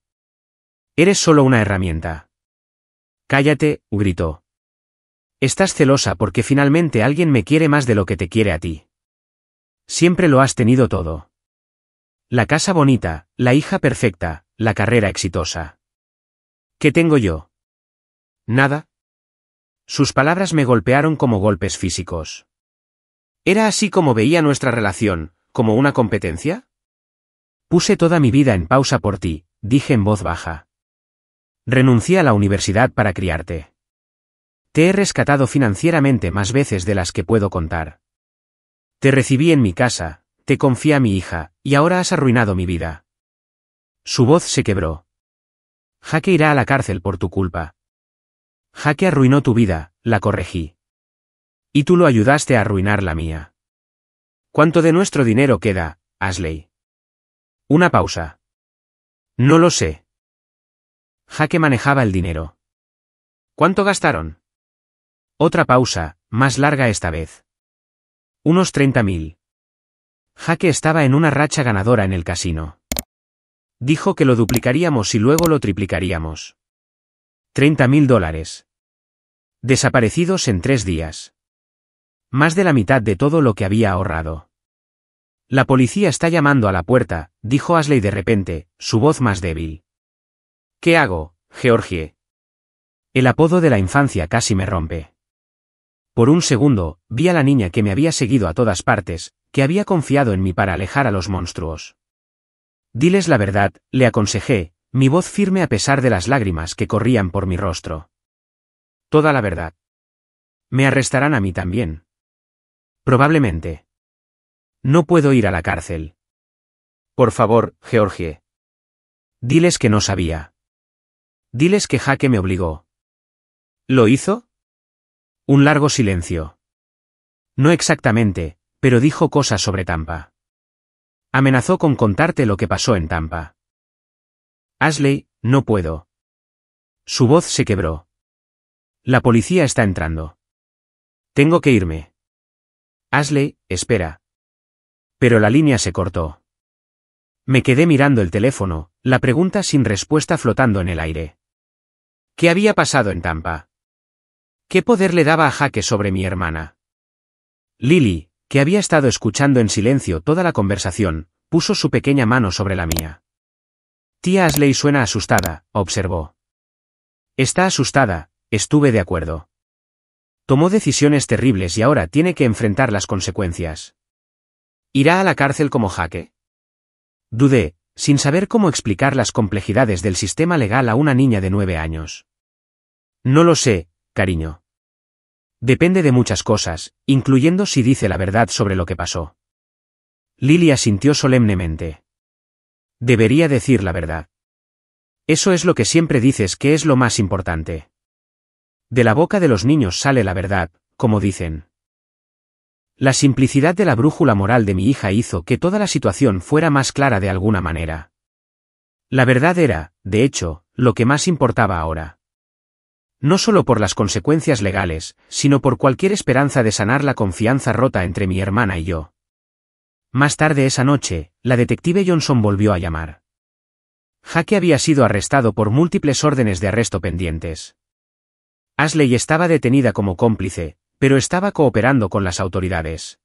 Eres solo una herramienta. Cállate, gritó. Estás celosa porque finalmente alguien me quiere más de lo que te quiere a ti. Siempre lo has tenido todo. La casa bonita, la hija perfecta, la carrera exitosa. ¿Qué tengo yo? ¿Nada? Sus palabras me golpearon como golpes físicos. ¿Era así como veía nuestra relación, como una competencia? Puse toda mi vida en pausa por ti, dije en voz baja. Renuncié a la universidad para criarte. Te he rescatado financieramente más veces de las que puedo contar. Te recibí en mi casa, te confié a mi hija, y ahora has arruinado mi vida. Su voz se quebró. Jake irá a la cárcel por tu culpa. Jake arruinó tu vida, la corregí. Y tú lo ayudaste a arruinar la mía. ¿Cuánto de nuestro dinero queda, Ashley? Una pausa. No lo sé. Jake manejaba el dinero. ¿Cuánto gastaron? Otra pausa, más larga esta vez. Unos 30.000. Jake estaba en una racha ganadora en el casino. Dijo que lo duplicaríamos y luego lo triplicaríamos. $30.000. Desaparecidos en 3 días. Más de la mitad de todo lo que había ahorrado. La policía está llamando a la puerta, dijo Ashley de repente, su voz más débil. ¿Qué hago, Georgie? El apodo de la infancia casi me rompe. Por un segundo, vi a la niña que me había seguido a todas partes, que había confiado en mí para alejar a los monstruos. Diles la verdad, le aconsejé, mi voz firme a pesar de las lágrimas que corrían por mi rostro. Toda la verdad. Me arrestarán a mí también. Probablemente. No puedo ir a la cárcel. Por favor, Georgie. Diles que no sabía. Diles que Jake me obligó. ¿Lo hizo? Un largo silencio. No exactamente, pero dijo cosas sobre Tampa. Amenazó con contarte lo que pasó en Tampa. Ashley, no puedo. Su voz se quebró. La policía está entrando. Tengo que irme. Ashley, espera. Pero la línea se cortó. Me quedé mirando el teléfono, la pregunta sin respuesta flotando en el aire. ¿Qué había pasado en Tampa? ¿Qué poder le daba a Jake sobre mi hermana? Lily, que había estado escuchando en silencio toda la conversación, puso su pequeña mano sobre la mía. Tía Ashley suena asustada, observó. Está asustada, estuve de acuerdo. Tomó decisiones terribles y ahora tiene que enfrentar las consecuencias. ¿Irá a la cárcel como Jake? Dudé, sin saber cómo explicar las complejidades del sistema legal a una niña de 9 años. No lo sé, cariño. Depende de muchas cosas, incluyendo si dice la verdad sobre lo que pasó. Lily asintió solemnemente. Debería decir la verdad. Eso es lo que siempre dices que es lo más importante. De la boca de los niños sale la verdad, como dicen. La simplicidad de la brújula moral de mi hija hizo que toda la situación fuera más clara de alguna manera. La verdad era, de hecho, lo que más importaba ahora. No solo por las consecuencias legales, sino por cualquier esperanza de sanar la confianza rota entre mi hermana y yo. Más tarde esa noche, la detective Johnson volvió a llamar. Jake había sido arrestado por múltiples órdenes de arresto pendientes. Ashley estaba detenida como cómplice, pero estaba cooperando con las autoridades.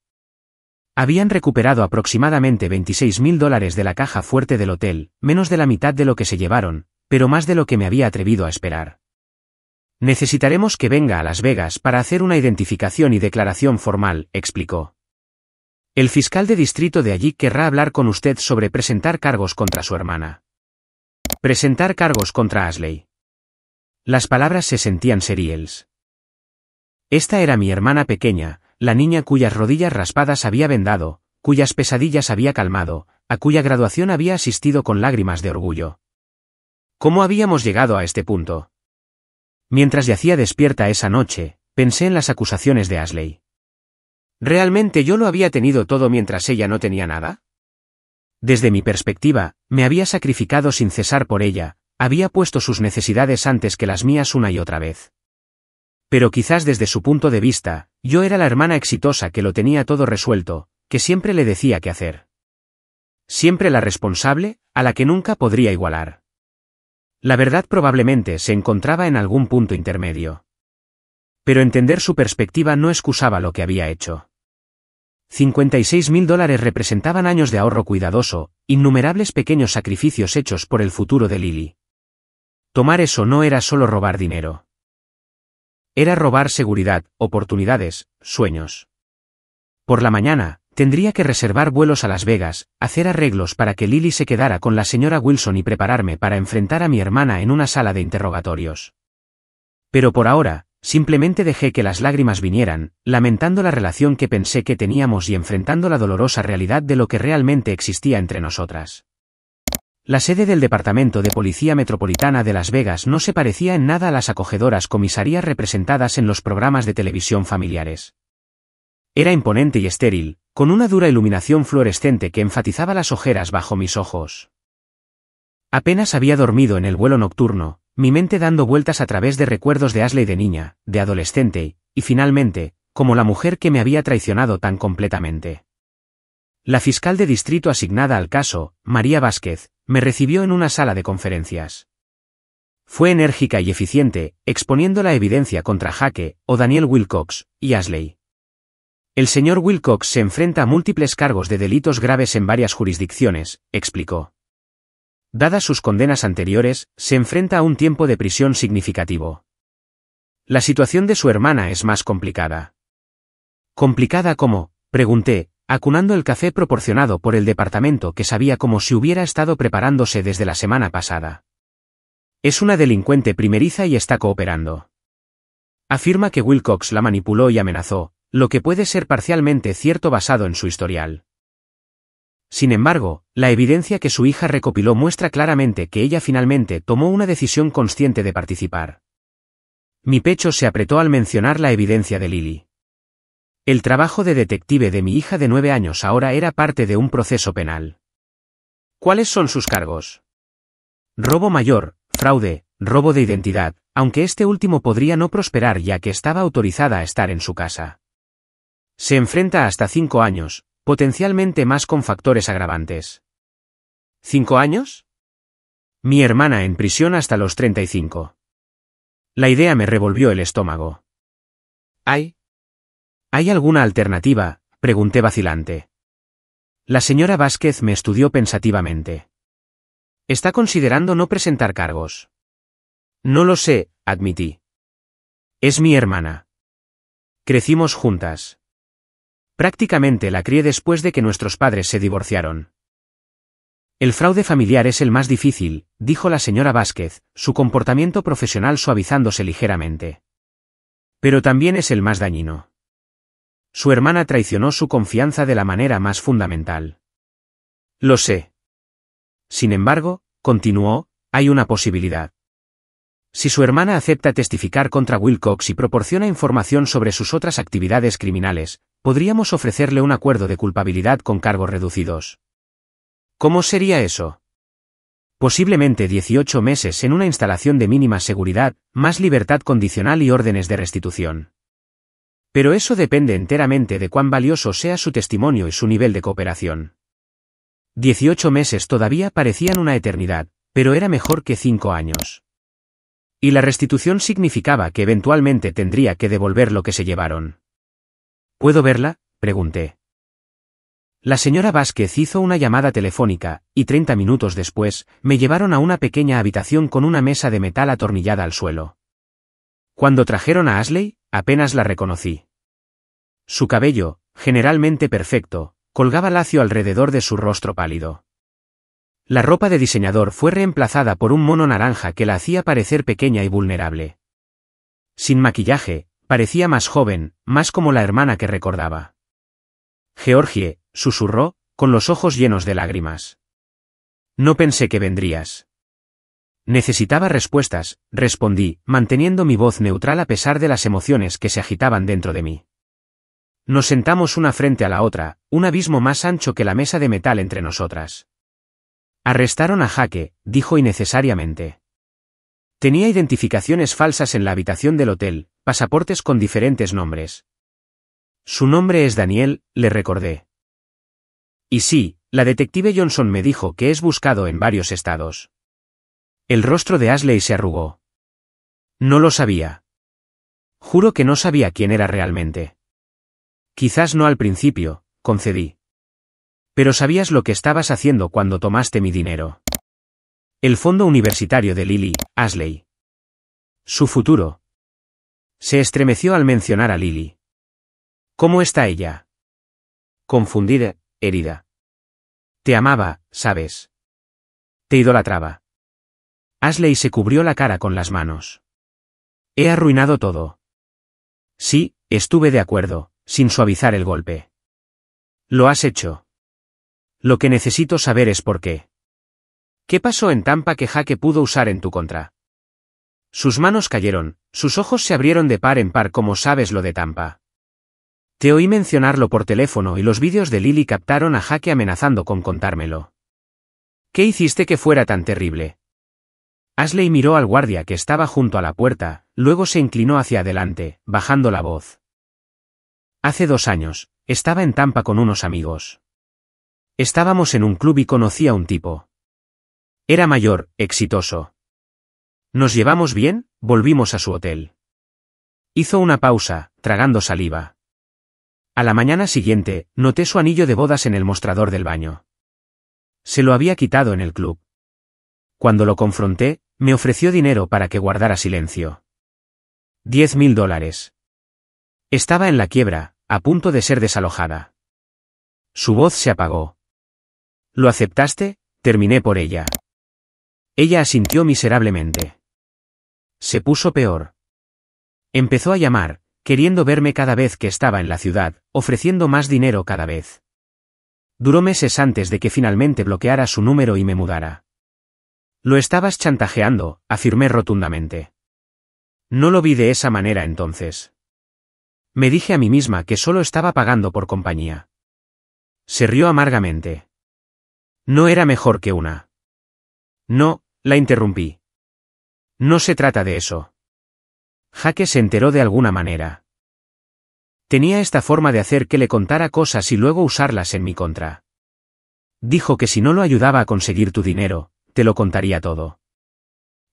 Habían recuperado aproximadamente $26.000 de la caja fuerte del hotel, menos de la mitad de lo que se llevaron, pero más de lo que me había atrevido a esperar. Necesitaremos que venga a Las Vegas para hacer una identificación y declaración formal, explicó. El fiscal de distrito de allí querrá hablar con usted sobre presentar cargos contra su hermana. Presentar cargos contra Ashley. Las palabras se sentían seriales. Esta era mi hermana pequeña, la niña cuyas rodillas raspadas había vendado, cuyas pesadillas había calmado, a cuya graduación había asistido con lágrimas de orgullo. ¿Cómo habíamos llegado a este punto? Mientras yacía despierta esa noche, pensé en las acusaciones de Ashley. ¿Realmente yo lo había tenido todo mientras ella no tenía nada? Desde mi perspectiva, me había sacrificado sin cesar por ella, había puesto sus necesidades antes que las mías una y otra vez. Pero quizás desde su punto de vista, yo era la hermana exitosa que lo tenía todo resuelto, que siempre le decía qué hacer. Siempre la responsable, a la que nunca podría igualar. La verdad probablemente se encontraba en algún punto intermedio. Pero entender su perspectiva no excusaba lo que había hecho. $56.000 representaban años de ahorro cuidadoso, innumerables pequeños sacrificios hechos por el futuro de Lily. Tomar eso no era solo robar dinero. Era robar seguridad, oportunidades, sueños. Por la mañana, tendría que reservar vuelos a Las Vegas, hacer arreglos para que Lily se quedara con la señora Wilson y prepararme para enfrentar a mi hermana en una sala de interrogatorios. Pero por ahora, simplemente dejé que las lágrimas vinieran, lamentando la relación que pensé que teníamos y enfrentando la dolorosa realidad de lo que realmente existía entre nosotras. La sede del Departamento de Policía Metropolitana de Las Vegas no se parecía en nada a las acogedoras comisarías representadas en los programas de televisión familiares. Era imponente y estéril, con una dura iluminación fluorescente que enfatizaba las ojeras bajo mis ojos. Apenas había dormido en el vuelo nocturno, mi mente dando vueltas a través de recuerdos de Ashley de niña, de adolescente, y finalmente, como la mujer que me había traicionado tan completamente. La fiscal de distrito asignada al caso, María Vázquez, me recibió en una sala de conferencias. Fue enérgica y eficiente, exponiendo la evidencia contra Jake, o Daniel Wilcox, y Ashley. El señor Wilcox se enfrenta a múltiples cargos de delitos graves en varias jurisdicciones, explicó. Dadas sus condenas anteriores, se enfrenta a un tiempo de prisión significativo. La situación de su hermana es más complicada. ¿Complicada cómo?, pregunté, acunando el café proporcionado por el departamento que sabía como si hubiera estado preparándose desde la semana pasada. Es una delincuente primeriza y está cooperando. Afirma que Wilcox la manipuló y amenazó, lo que puede ser parcialmente cierto basado en su historial. Sin embargo, la evidencia que su hija recopiló muestra claramente que ella finalmente tomó una decisión consciente de participar. Mi pecho se apretó al mencionar la evidencia de Lily. El trabajo de detective de mi hija de 9 años ahora era parte de un proceso penal. ¿Cuáles son sus cargos? Robo mayor, fraude, robo de identidad, aunque este último podría no prosperar ya que estaba autorizada a estar en su casa. Se enfrenta a hasta 5 años, potencialmente más con factores agravantes. ¿5 años? Mi hermana en prisión hasta los 35. La idea me revolvió el estómago. ¿Hay alguna alternativa?, pregunté vacilante. La señora Vázquez me estudió pensativamente. ¿Está considerando no presentar cargos? No lo sé, admití. Es mi hermana. Crecimos juntas. Prácticamente la crié después de que nuestros padres se divorciaron. El fraude familiar es el más difícil, dijo la señora Vázquez, su comportamiento profesional suavizándose ligeramente. Pero también es el más dañino. Su hermana traicionó su confianza de la manera más fundamental. Lo sé. Sin embargo, continuó, hay una posibilidad. Si su hermana acepta testificar contra Wilcox y proporciona información sobre sus otras actividades criminales, podríamos ofrecerle un acuerdo de culpabilidad con cargos reducidos. ¿Cómo sería eso? Posiblemente 18 meses en una instalación de mínima seguridad, más libertad condicional y órdenes de restitución. Pero eso depende enteramente de cuán valioso sea su testimonio y su nivel de cooperación. 18 meses todavía parecían una eternidad, pero era mejor que 5 años. Y la restitución significaba que eventualmente tendría que devolver lo que se llevaron. ¿Puedo verla?, pregunté. La señora Vázquez hizo una llamada telefónica, y 30 minutos después, me llevaron a una pequeña habitación con una mesa de metal atornillada al suelo. Cuando trajeron a Ashley, apenas la reconocí. Su cabello, generalmente perfecto, colgaba lacio alrededor de su rostro pálido. La ropa de diseñador fue reemplazada por un mono naranja que la hacía parecer pequeña y vulnerable. Sin maquillaje, parecía más joven, más como la hermana que recordaba. Georgie, susurró, con los ojos llenos de lágrimas. No pensé que vendrías. Necesitaba respuestas, respondí, manteniendo mi voz neutral a pesar de las emociones que se agitaban dentro de mí. Nos sentamos una frente a la otra, un abismo más ancho que la mesa de metal entre nosotras. Arrestaron a Jake, dijo innecesariamente. Tenía identificaciones falsas en la habitación del hotel, pasaportes con diferentes nombres. Su nombre es Daniel, le recordé. Y sí, la detective Johnson me dijo que es buscado en varios estados. El rostro de Ashley se arrugó. No lo sabía. Juro que no sabía quién era realmente. Quizás no al principio, concedí. Pero sabías lo que estabas haciendo cuando tomaste mi dinero. El fondo universitario de Lily, Ashley. Su futuro. Se estremeció al mencionar a Lily. ¿Cómo está ella? Confundida, herida. Te amaba, ¿sabes? Te idolatraba. Ashley se cubrió la cara con las manos. He arruinado todo. Sí, estuve de acuerdo, sin suavizar el golpe. Lo has hecho. Lo que necesito saber es por qué. ¿Qué pasó en Tampa que Jake pudo usar en tu contra? Sus manos cayeron, sus ojos se abrieron de par en par como sabes lo de Tampa. Te oí mencionarlo por teléfono y los vídeos de Lily captaron a Jake amenazando con contármelo. ¿Qué hiciste que fuera tan terrible? Ashley miró al guardia que estaba junto a la puerta, luego se inclinó hacia adelante, bajando la voz. Hace 2 años, estaba en Tampa con unos amigos. Estábamos en un club y conocí a un tipo. Era mayor, exitoso. ¿Nos llevamos bien? Volvimos a su hotel. Hizo una pausa, tragando saliva. A la mañana siguiente, noté su anillo de bodas en el mostrador del baño. Se lo había quitado en el club. Cuando lo confronté, me ofreció dinero para que guardara silencio. $10,000. Estaba en la quiebra, a punto de ser desalojada. Su voz se apagó. ¿Lo aceptaste? Terminé por ella. Ella asintió miserablemente. Se puso peor. Empezó a llamar, queriendo verme cada vez que estaba en la ciudad, ofreciendo más dinero cada vez. Duró meses antes de que finalmente bloqueara su número y me mudara. Lo estabas chantajeando, afirmé rotundamente. No lo vi de esa manera entonces. Me dije a mí misma que solo estaba pagando por compañía. Se rió amargamente. No era mejor que una. No, la interrumpí. No se trata de eso. Jake se enteró de alguna manera. Tenía esta forma de hacer que le contara cosas y luego usarlas en mi contra. Dijo que si no lo ayudaba a conseguir tu dinero, te lo contaría todo.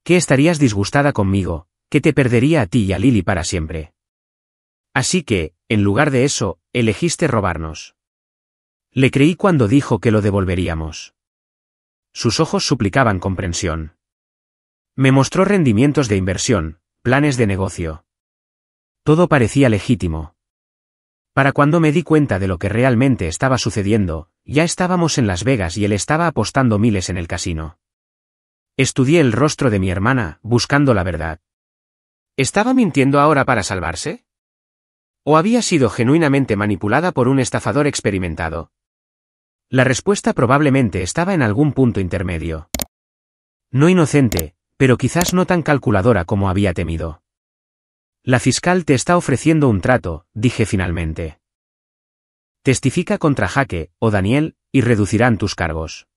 Que estarías disgustada conmigo, que te perdería a ti y a Lily para siempre. Así que, en lugar de eso, elegiste robarnos. Le creí cuando dijo que lo devolveríamos. Sus ojos suplicaban comprensión. Me mostró rendimientos de inversión, planes de negocio. Todo parecía legítimo. Para cuando me di cuenta de lo que realmente estaba sucediendo, ya estábamos en Las Vegas y él estaba apostando miles en el casino. Estudié el rostro de mi hermana, buscando la verdad. ¿Estaba mintiendo ahora para salvarse? ¿O había sido genuinamente manipulada por un estafador experimentado? La respuesta probablemente estaba en algún punto intermedio. No inocente, pero quizás no tan calculadora como había temido. La fiscal te está ofreciendo un trato, dije finalmente. Testifica contra Jake, o Daniel, y reducirán tus cargos.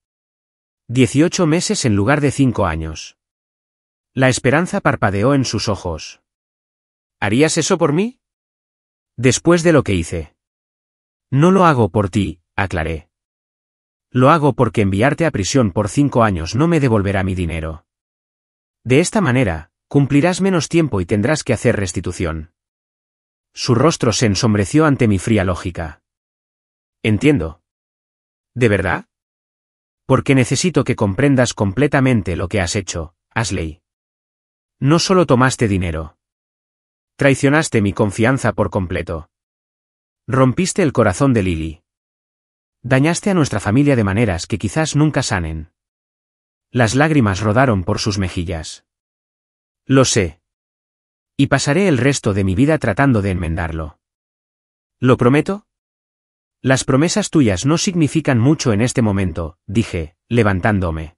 18 meses en lugar de 5 años. La esperanza parpadeó en sus ojos. ¿Harías eso por mí? Después de lo que hice. No lo hago por ti, aclaré. Lo hago porque enviarte a prisión por 5 años no me devolverá mi dinero. De esta manera, cumplirás menos tiempo y tendrás que hacer restitución. Su rostro se ensombreció ante mi fría lógica. Entiendo. ¿De verdad? Porque necesito que comprendas completamente lo que has hecho, Ashley. No solo tomaste dinero. Traicionaste mi confianza por completo. Rompiste el corazón de Lily. Dañaste a nuestra familia de maneras que quizás nunca sanen. Las lágrimas rodaron por sus mejillas. Lo sé. Y pasaré el resto de mi vida tratando de enmendarlo. ¿Lo prometo? Las promesas tuyas no significan mucho en este momento, dije, levantándome.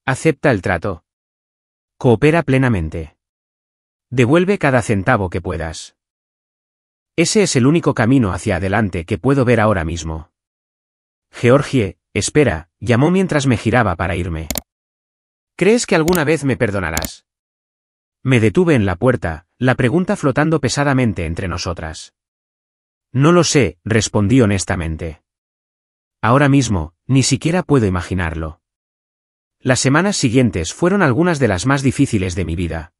Acepta el trato. Coopera plenamente. Devuelve cada centavo que puedas. Ese es el único camino hacia adelante que puedo ver ahora mismo. Georgie, espera, llamó mientras me giraba para irme. ¿Crees que alguna vez me perdonarás? Me detuve en la puerta, la pregunta flotando pesadamente entre nosotras. No lo sé, respondí honestamente. Ahora mismo, ni siquiera puedo imaginarlo. Las semanas siguientes fueron algunas de las más difíciles de mi vida.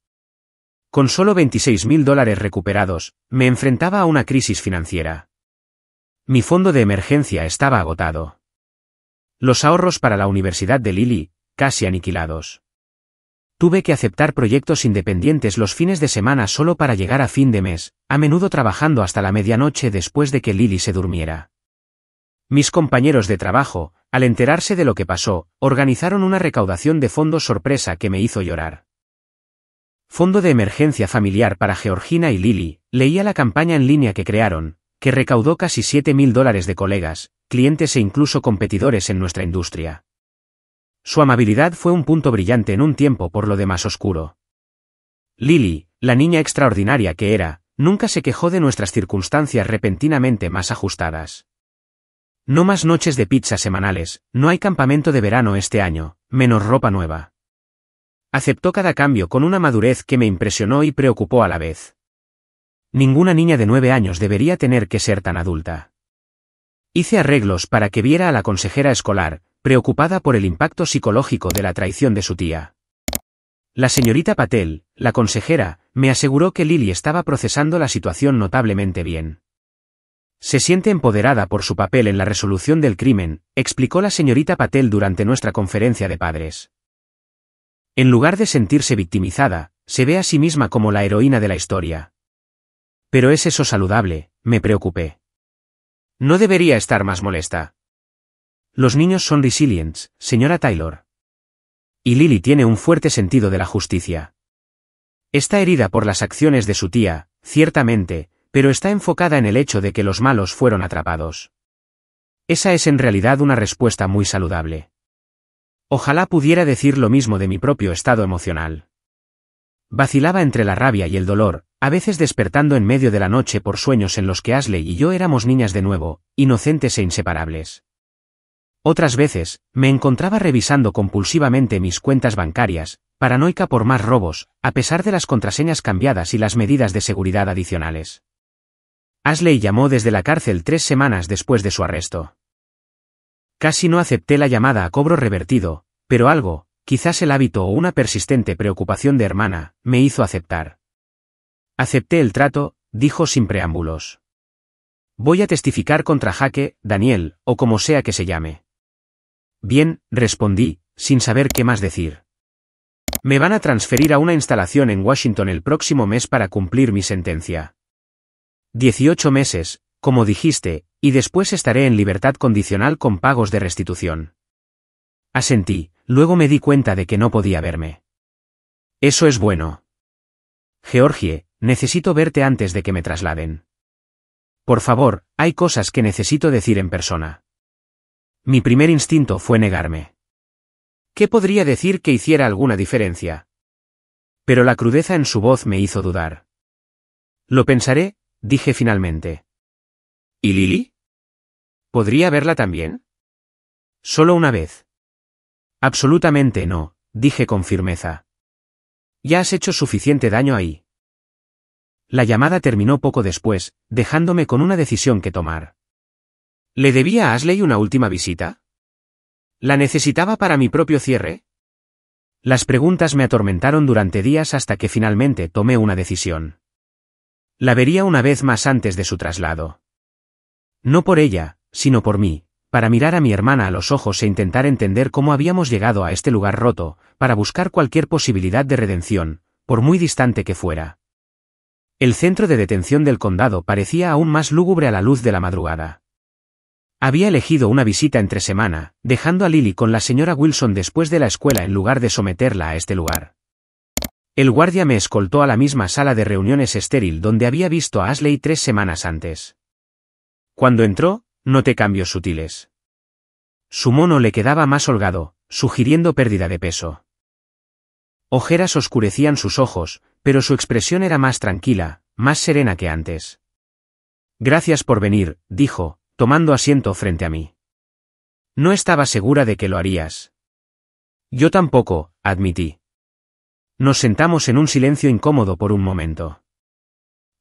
Con solo $26,000 recuperados, me enfrentaba a una crisis financiera. Mi fondo de emergencia estaba agotado. Los ahorros para la universidad de Lily, casi aniquilados. Tuve que aceptar proyectos independientes los fines de semana solo para llegar a fin de mes, a menudo trabajando hasta la medianoche después de que Lily se durmiera. Mis compañeros de trabajo, al enterarse de lo que pasó, organizaron una recaudación de fondos sorpresa que me hizo llorar. Fondo de emergencia familiar para Georgina y Lily, leía la campaña en línea que crearon, que recaudó casi $7,000 de colegas, clientes e incluso competidores en nuestra industria. Su amabilidad fue un punto brillante en un tiempo por lo demás oscuro. Lily, la niña extraordinaria que era, nunca se quejó de nuestras circunstancias repentinamente más ajustadas. No más noches de pizza semanales, no hay campamento de verano este año, menos ropa nueva. Aceptó cada cambio con una madurez que me impresionó y preocupó a la vez. Ninguna niña de 9 años debería tener que ser tan adulta. Hice arreglos para que viera a la consejera escolar, preocupada por el impacto psicológico de la traición de su tía. La señorita Patel, la consejera, me aseguró que Lily estaba procesando la situación notablemente bien. Se siente empoderada por su papel en la resolución del crimen, explicó la señorita Patel durante nuestra conferencia de padres. En lugar de sentirse victimizada, se ve a sí misma como la heroína de la historia. ¿Pero es eso saludable?, me preocupé. No debería estar más molesta. Los niños son resilients, señora Taylor. Y Lily tiene un fuerte sentido de la justicia. Está herida por las acciones de su tía, ciertamente, pero está enfocada en el hecho de que los malos fueron atrapados. Esa es en realidad una respuesta muy saludable. Ojalá pudiera decir lo mismo de mi propio estado emocional. Vacilaba entre la rabia y el dolor, a veces despertando en medio de la noche por sueños en los que Ashley y yo éramos niñas de nuevo, inocentes e inseparables. Otras veces, me encontraba revisando compulsivamente mis cuentas bancarias, paranoica por más robos, a pesar de las contraseñas cambiadas y las medidas de seguridad adicionales. Ashley llamó desde la cárcel 3 semanas después de su arresto. Casi no acepté la llamada a cobro revertido, pero algo, quizás el hábito o una persistente preocupación de hermana, me hizo aceptar. Acepté el trato, dijo sin preámbulos. Voy a testificar contra Jake, Daniel, o como sea que se llame. Bien, respondí, sin saber qué más decir. Me van a transferir a una instalación en Washington el próximo mes para cumplir mi sentencia. 18 meses, como dijiste, y después estaré en libertad condicional con pagos de restitución. Asentí, luego me di cuenta de que no podía verme. Eso es bueno. Georgie, necesito verte antes de que me trasladen. Por favor, hay cosas que necesito decir en persona. Mi primer instinto fue negarme. ¿Qué podría decir que hiciera alguna diferencia? Pero la crudeza en su voz me hizo dudar. Lo pensaré, dije finalmente. ¿Y Lily? ¿Podría verla también? Solo una vez. Absolutamente no, dije con firmeza. Ya has hecho suficiente daño ahí. La llamada terminó poco después, dejándome con una decisión que tomar. ¿Le debía a Ashley una última visita? ¿La necesitaba para mi propio cierre? Las preguntas me atormentaron durante días hasta que finalmente tomé una decisión. La vería una vez más antes de su traslado. No por ella, sino por mí, para mirar a mi hermana a los ojos e intentar entender cómo habíamos llegado a este lugar roto, para buscar cualquier posibilidad de redención, por muy distante que fuera. El centro de detención del condado parecía aún más lúgubre a la luz de la madrugada. Había elegido una visita entre semana, dejando a Lily con la señora Wilson después de la escuela en lugar de someterla a este lugar. El guardia me escoltó a la misma sala de reuniones estéril donde había visto a Ashley 3 semanas antes. Cuando entró, noté cambios sutiles. Su mono le quedaba más holgado, sugiriendo pérdida de peso. Ojeras oscurecían sus ojos, pero su expresión era más tranquila, más serena que antes. Gracias por venir, dijo, tomando asiento frente a mí. No estaba segura de que lo harías. Yo tampoco, admití. Nos sentamos en un silencio incómodo por un momento.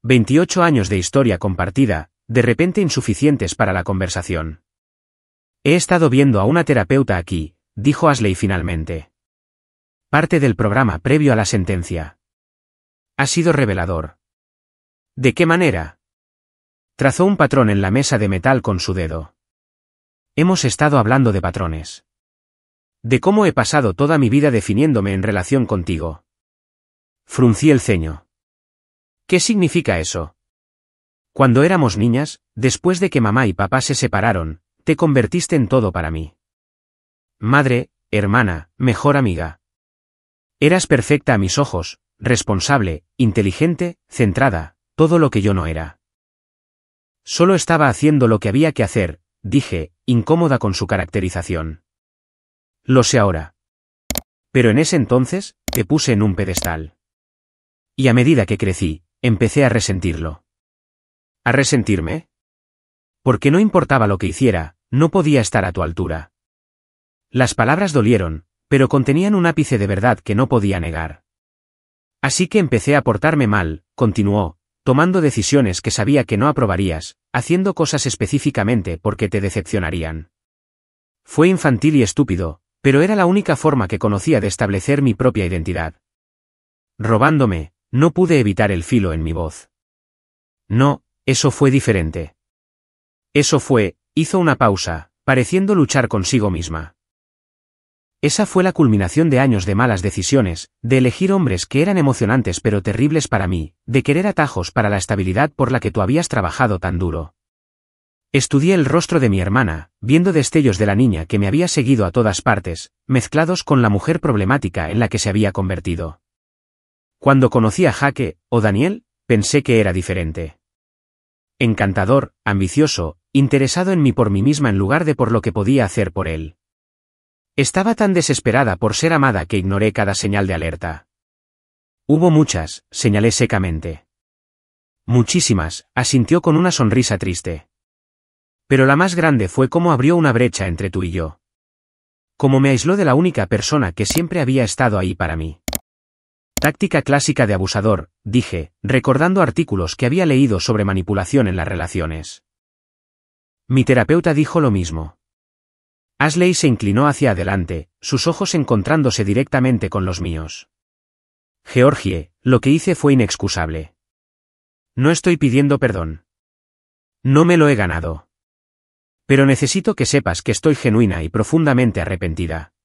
28 años de historia compartida, de repente insuficientes para la conversación. He estado viendo a una terapeuta aquí, dijo Ashley finalmente. Parte del programa previo a la sentencia. Ha sido revelador. ¿De qué manera? Trazó un patrón en la mesa de metal con su dedo. Hemos estado hablando de patrones. De cómo he pasado toda mi vida definiéndome en relación contigo. Fruncí el ceño. ¿Qué significa eso? Cuando éramos niñas, después de que mamá y papá se separaron, te convertiste en todo para mí. Madre, hermana, mejor amiga. Eras perfecta a mis ojos, responsable, inteligente, centrada, todo lo que yo no era. Solo estaba haciendo lo que había que hacer, dije, incómoda con su caracterización. Lo sé ahora. Pero en ese entonces, te puse en un pedestal. Y a medida que crecí, empecé a resentirlo. ¿A resentirme? Porque no importaba lo que hiciera, no podía estar a tu altura. Las palabras dolieron, pero contenían un ápice de verdad que no podía negar. Así que empecé a portarme mal, continuó, tomando decisiones que sabía que no aprobarías, haciendo cosas específicamente porque te decepcionarían. Fue infantil y estúpido, pero era la única forma que conocía de establecer mi propia identidad. Robándome, no pude evitar el filo en mi voz. No, eso fue diferente. Eso fue, hizo una pausa, pareciendo luchar consigo misma. Esa fue la culminación de años de malas decisiones, de elegir hombres que eran emocionantes pero terribles para mí, de querer atajos para la estabilidad por la que tú habías trabajado tan duro. Estudié el rostro de mi hermana, viendo destellos de la niña que me había seguido a todas partes, mezclados con la mujer problemática en la que se había convertido. Cuando conocí a Jake, o Daniel, pensé que era diferente. Encantador, ambicioso, interesado en mí por mí misma en lugar de por lo que podía hacer por él. Estaba tan desesperada por ser amada que ignoré cada señal de alerta. Hubo muchas, señalé secamente. Muchísimas, asintió con una sonrisa triste. Pero la más grande fue cómo abrió una brecha entre tú y yo. Cómo me aisló de la única persona que siempre había estado ahí para mí. Táctica clásica de abusador, dije, recordando artículos que había leído sobre manipulación en las relaciones. Mi terapeuta dijo lo mismo. Ashley se inclinó hacia adelante, sus ojos encontrándose directamente con los míos. Georgie, lo que hice fue inexcusable. No estoy pidiendo perdón. No me lo he ganado. Pero necesito que sepas que estoy genuina y profundamente arrepentida.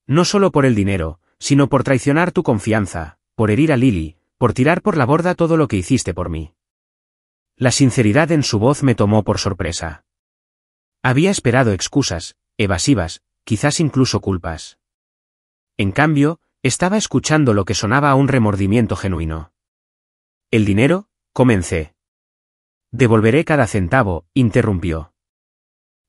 No solo por el dinero, sino por traicionar tu confianza, por herir a Lily, por tirar por la borda todo lo que hiciste por mí. La sinceridad en su voz me tomó por sorpresa. Había esperado excusas, evasivas, quizás incluso culpas. En cambio, estaba escuchando lo que sonaba a un remordimiento genuino. ¿El dinero? Comencé. Devolveré cada centavo, interrumpió.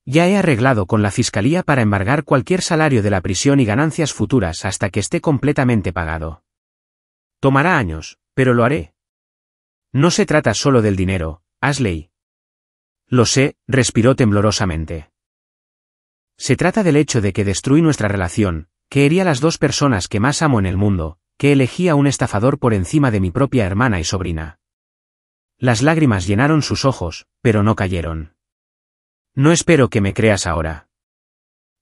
Ya he arreglado con la fiscalía para embargar cualquier salario de la prisión y ganancias futuras hasta que esté completamente pagado. Tomará años, pero lo haré. No se trata solo del dinero, Ashley. Lo sé, respiró temblorosamente. Se trata del hecho de que destruí nuestra relación, que herí a las dos personas que más amo en el mundo, que elegí a un estafador por encima de mi propia hermana y sobrina. Las lágrimas llenaron sus ojos, pero no cayeron. No espero que me creas ahora.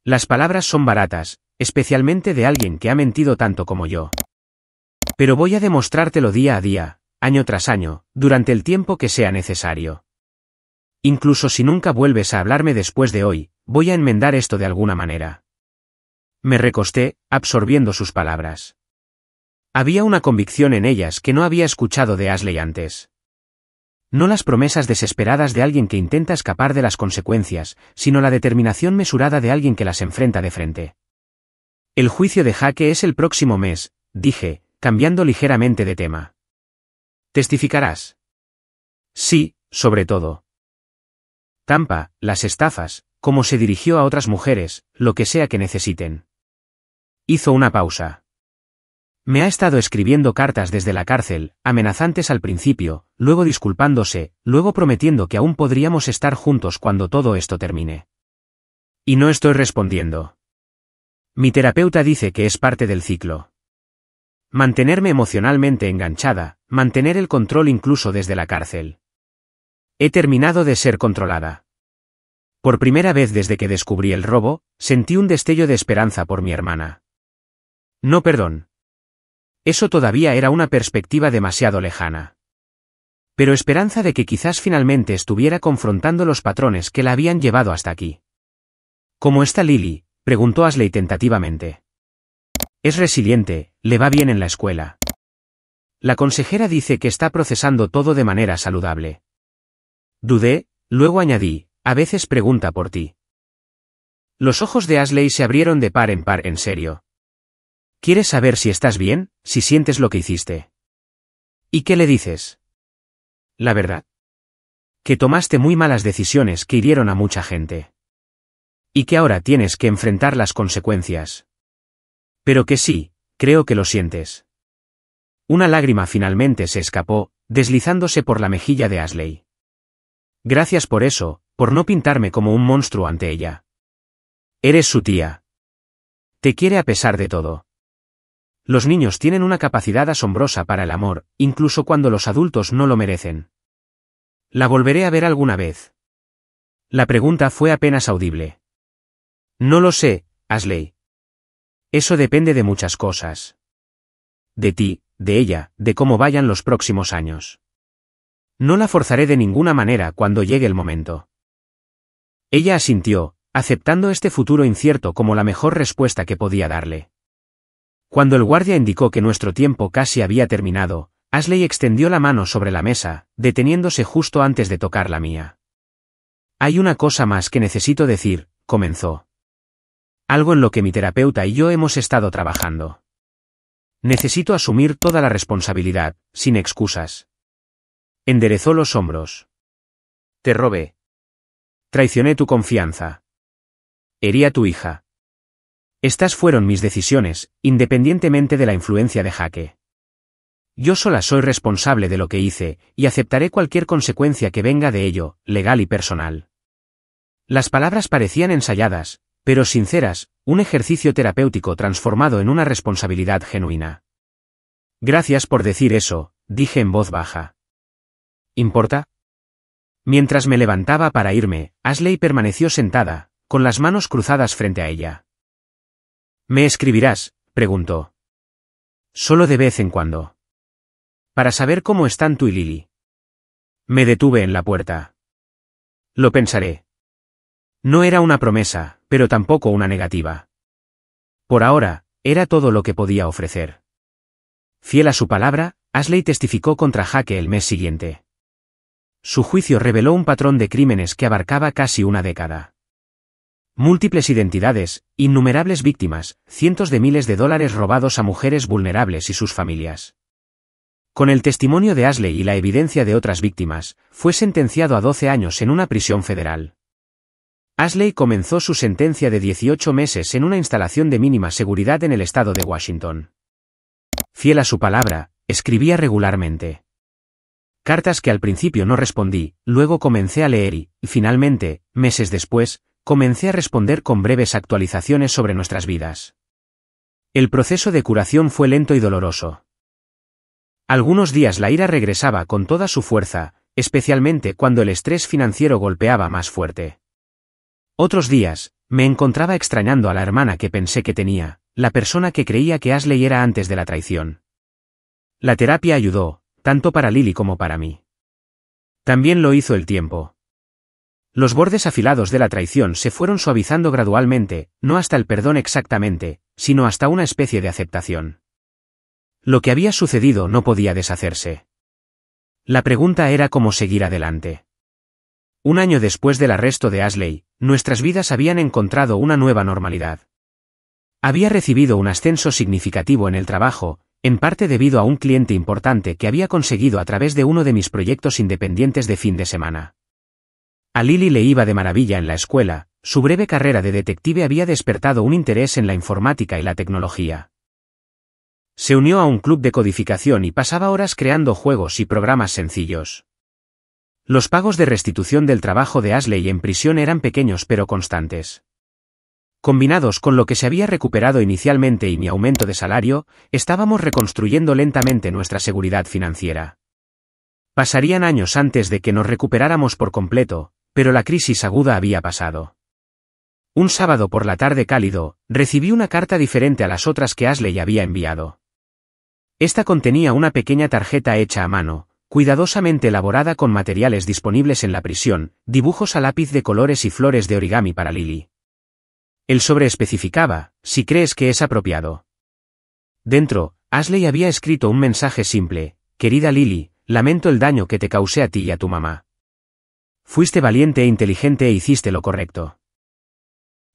Las palabras son baratas, especialmente de alguien que ha mentido tanto como yo. Pero voy a demostrártelo día a día, año tras año, durante el tiempo que sea necesario. Incluso si nunca vuelves a hablarme después de hoy, voy a enmendar esto de alguna manera. Me recosté, absorbiendo sus palabras. Había una convicción en ellas que no había escuchado de Ashley antes. No las promesas desesperadas de alguien que intenta escapar de las consecuencias, sino la determinación mesurada de alguien que las enfrenta de frente. El juicio de Jake es el próximo mes, dije, cambiando ligeramente de tema. ¿Testificarás? Sí, sobre todo. Tampa, las estafas, cómo se dirigió a otras mujeres, lo que sea que necesiten. Hizo una pausa. Me ha estado escribiendo cartas desde la cárcel, amenazantes al principio, luego disculpándose, luego prometiendo que aún podríamos estar juntos cuando todo esto termine. Y no estoy respondiendo. Mi terapeuta dice que es parte del ciclo. Mantenerme emocionalmente enganchada, mantener el control incluso desde la cárcel. He terminado de ser controlada. Por primera vez desde que descubrí el robo, sentí un destello de esperanza por mi hermana. No, perdón. Eso todavía era una perspectiva demasiado lejana. Pero esperanza de que quizás finalmente estuviera confrontando los patrones que la habían llevado hasta aquí. ¿Cómo está Lily?, preguntó Ashley tentativamente. Es resiliente, le va bien en la escuela. La consejera dice que está procesando todo de manera saludable. Dudé, luego añadí, a veces pregunta por ti. Los ojos de Ashley se abrieron de par en serio. ¿Quieres saber si estás bien, si sientes lo que hiciste? ¿Y qué le dices? La verdad. Que tomaste muy malas decisiones que hirieron a mucha gente. Y que ahora tienes que enfrentar las consecuencias. Pero que sí, creo que lo sientes. Una lágrima finalmente se escapó, deslizándose por la mejilla de Ashley. Gracias por eso, por no pintarme como un monstruo ante ella. Eres su tía. Te quiere a pesar de todo. Los niños tienen una capacidad asombrosa para el amor, incluso cuando los adultos no lo merecen. ¿La volveré a ver alguna vez? La pregunta fue apenas audible. No lo sé, Ashley. Eso depende de muchas cosas. De ti, de ella, de cómo vayan los próximos años. No la forzaré de ninguna manera cuando llegue el momento. Ella asintió, aceptando este futuro incierto como la mejor respuesta que podía darle. Cuando el guardia indicó que nuestro tiempo casi había terminado, Ashley extendió la mano sobre la mesa, deteniéndose justo antes de tocar la mía. Hay una cosa más que necesito decir, comenzó. Algo en lo que mi terapeuta y yo hemos estado trabajando. Necesito asumir toda la responsabilidad, sin excusas. Enderezó los hombros. Te robé. Traicioné tu confianza. Herí a tu hija. Estas fueron mis decisiones, independientemente de la influencia de Jake. Yo sola soy responsable de lo que hice, y aceptaré cualquier consecuencia que venga de ello, legal y personal. Las palabras parecían ensayadas, pero sinceras, un ejercicio terapéutico transformado en una responsabilidad genuina. Gracias por decir eso, dije en voz baja. ¿Importa? Mientras me levantaba para irme, Ashley permaneció sentada, con las manos cruzadas frente a ella. ¿Me escribirás?, preguntó. Solo de vez en cuando. Para saber cómo están tú y Lily. Me detuve en la puerta. Lo pensaré. No era una promesa, pero tampoco una negativa. Por ahora, era todo lo que podía ofrecer. Fiel a su palabra, Ashley testificó contra Jake el mes siguiente. Su juicio reveló un patrón de crímenes que abarcaba casi una década. Múltiples identidades, innumerables víctimas, cientos de miles de dólares robados a mujeres vulnerables y sus familias. Con el testimonio de Ashley y la evidencia de otras víctimas, fue sentenciado a 12 años en una prisión federal. Ashley comenzó su sentencia de 18 meses en una instalación de mínima seguridad en el estado de Washington. Fiel a su palabra, escribía regularmente. Cartas que al principio no respondí, luego comencé a leer y, finalmente, meses después, comencé a responder con breves actualizaciones sobre nuestras vidas. El proceso de curación fue lento y doloroso. Algunos días la ira regresaba con toda su fuerza, especialmente cuando el estrés financiero golpeaba más fuerte. Otros días, me encontraba extrañando a la hermana que pensé que tenía, la persona que creía que Ashley era antes de la traición. La terapia ayudó, tanto para Lily como para mí. También lo hizo el tiempo. Los bordes afilados de la traición se fueron suavizando gradualmente, no hasta el perdón exactamente, sino hasta una especie de aceptación. Lo que había sucedido no podía deshacerse. La pregunta era cómo seguir adelante. Un año después del arresto de Ashley, nuestras vidas habían encontrado una nueva normalidad. Había recibido un ascenso significativo en el trabajo, en parte debido a un cliente importante que había conseguido a través de uno de mis proyectos independientes de fin de semana. A Lily le iba de maravilla en la escuela, su breve carrera de detective había despertado un interés en la informática y la tecnología. Se unió a un club de codificación y pasaba horas creando juegos y programas sencillos. Los pagos de restitución del trabajo de Ashley en prisión eran pequeños pero constantes. Combinados con lo que se había recuperado inicialmente y mi aumento de salario, estábamos reconstruyendo lentamente nuestra seguridad financiera. Pasarían años antes de que nos recuperáramos por completo, pero la crisis aguda había pasado. Un sábado por la tarde cálido, recibí una carta diferente a las otras que Ashley había enviado. Esta contenía una pequeña tarjeta hecha a mano, cuidadosamente elaborada con materiales disponibles en la prisión, dibujos a lápiz de colores y flores de origami para Lily. El sobre especificaba, si crees que es apropiado. Dentro, Ashley había escrito un mensaje simple: querida Lily, lamento el daño que te causé a ti y a tu mamá. Fuiste valiente e inteligente e hiciste lo correcto.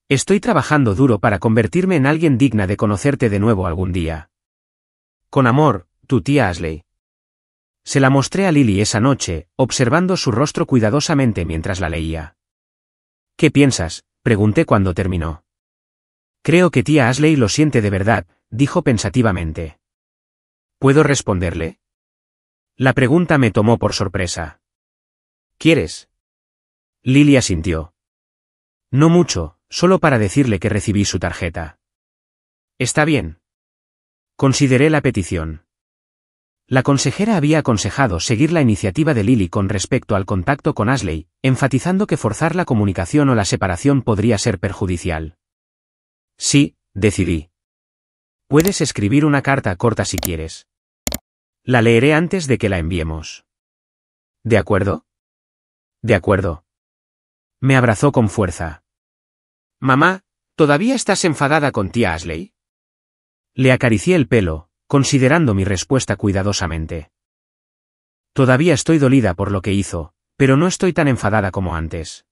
Estoy trabajando duro para convertirme en alguien digna de conocerte de nuevo algún día. Con amor, tu tía Ashley. Se la mostré a Lily esa noche, observando su rostro cuidadosamente mientras la leía. ¿Qué piensas?, pregunté cuando terminó. Creo que tía Ashley lo siente de verdad, dijo pensativamente. ¿Puedo responderle? La pregunta me tomó por sorpresa. ¿Quieres? Lily asintió. No mucho, solo para decirle que recibí su tarjeta. Está bien. Consideré la petición. La consejera había aconsejado seguir la iniciativa de Lily con respecto al contacto con Ashley, enfatizando que forzar la comunicación o la separación podría ser perjudicial. Sí, decidí. Puedes escribir una carta corta si quieres. La leeré antes de que la enviemos. ¿De acuerdo? De acuerdo. Me abrazó con fuerza. Mamá, ¿todavía estás enfadada con tía Ashley? Le acaricié el pelo, considerando mi respuesta cuidadosamente. Todavía estoy dolida por lo que hizo, pero no estoy tan enfadada como antes.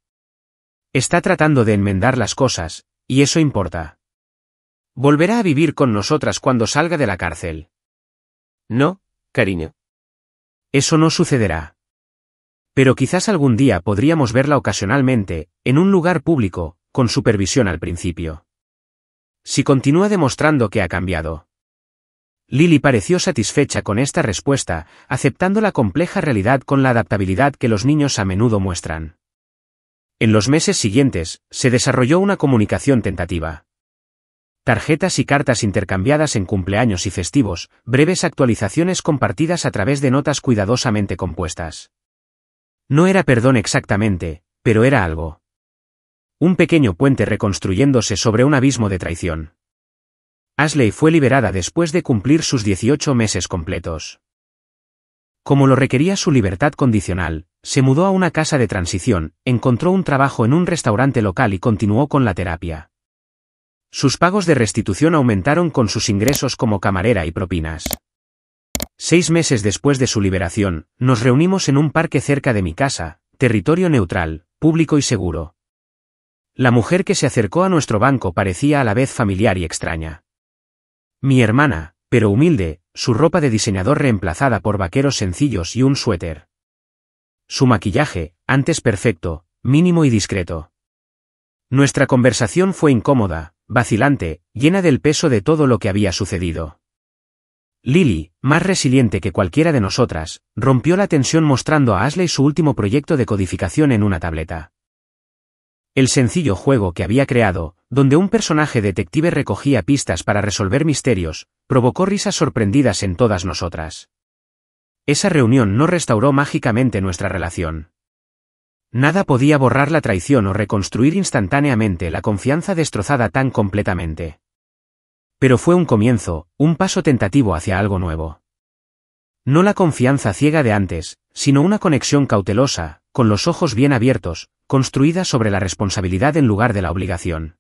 Está tratando de enmendar las cosas, y eso importa. Volverá a vivir con nosotras cuando salga de la cárcel. No, cariño. Eso no sucederá. Pero quizás algún día podríamos verla ocasionalmente, en un lugar público, con supervisión al principio. Si continúa demostrando que ha cambiado. Lily pareció satisfecha con esta respuesta, aceptando la compleja realidad con la adaptabilidad que los niños a menudo muestran. En los meses siguientes, se desarrolló una comunicación tentativa. Tarjetas y cartas intercambiadas en cumpleaños y festivos, breves actualizaciones compartidas a través de notas cuidadosamente compuestas. No era perdón exactamente, pero era algo. Un pequeño puente reconstruyéndose sobre un abismo de traición. Ashley fue liberada después de cumplir sus 18 meses completos. Como lo requería su libertad condicional, se mudó a una casa de transición, encontró un trabajo en un restaurante local y continuó con la terapia. Sus pagos de restitución aumentaron con sus ingresos como camarera y propinas. 6 meses después de su liberación, nos reunimos en un parque cerca de mi casa, territorio neutral, público y seguro. La mujer que se acercó a nuestro banco parecía a la vez familiar y extraña. Mi hermana, pero humilde, su ropa de diseñador reemplazada por vaqueros sencillos y un suéter. Su maquillaje, antes perfecto, mínimo y discreto. Nuestra conversación fue incómoda, vacilante, llena del peso de todo lo que había sucedido. Lily, más resiliente que cualquiera de nosotras, rompió la tensión mostrando a Ashley su último proyecto de codificación en una tableta. El sencillo juego que había creado, donde un personaje detective recogía pistas para resolver misterios, provocó risas sorprendidas en todas nosotras. Esa reunión no restauró mágicamente nuestra relación. Nada podía borrar la traición o reconstruir instantáneamente la confianza destrozada tan completamente. Pero fue un comienzo, un paso tentativo hacia algo nuevo. No la confianza ciega de antes, sino una conexión cautelosa, con los ojos bien abiertos, construida sobre la responsabilidad en lugar de la obligación.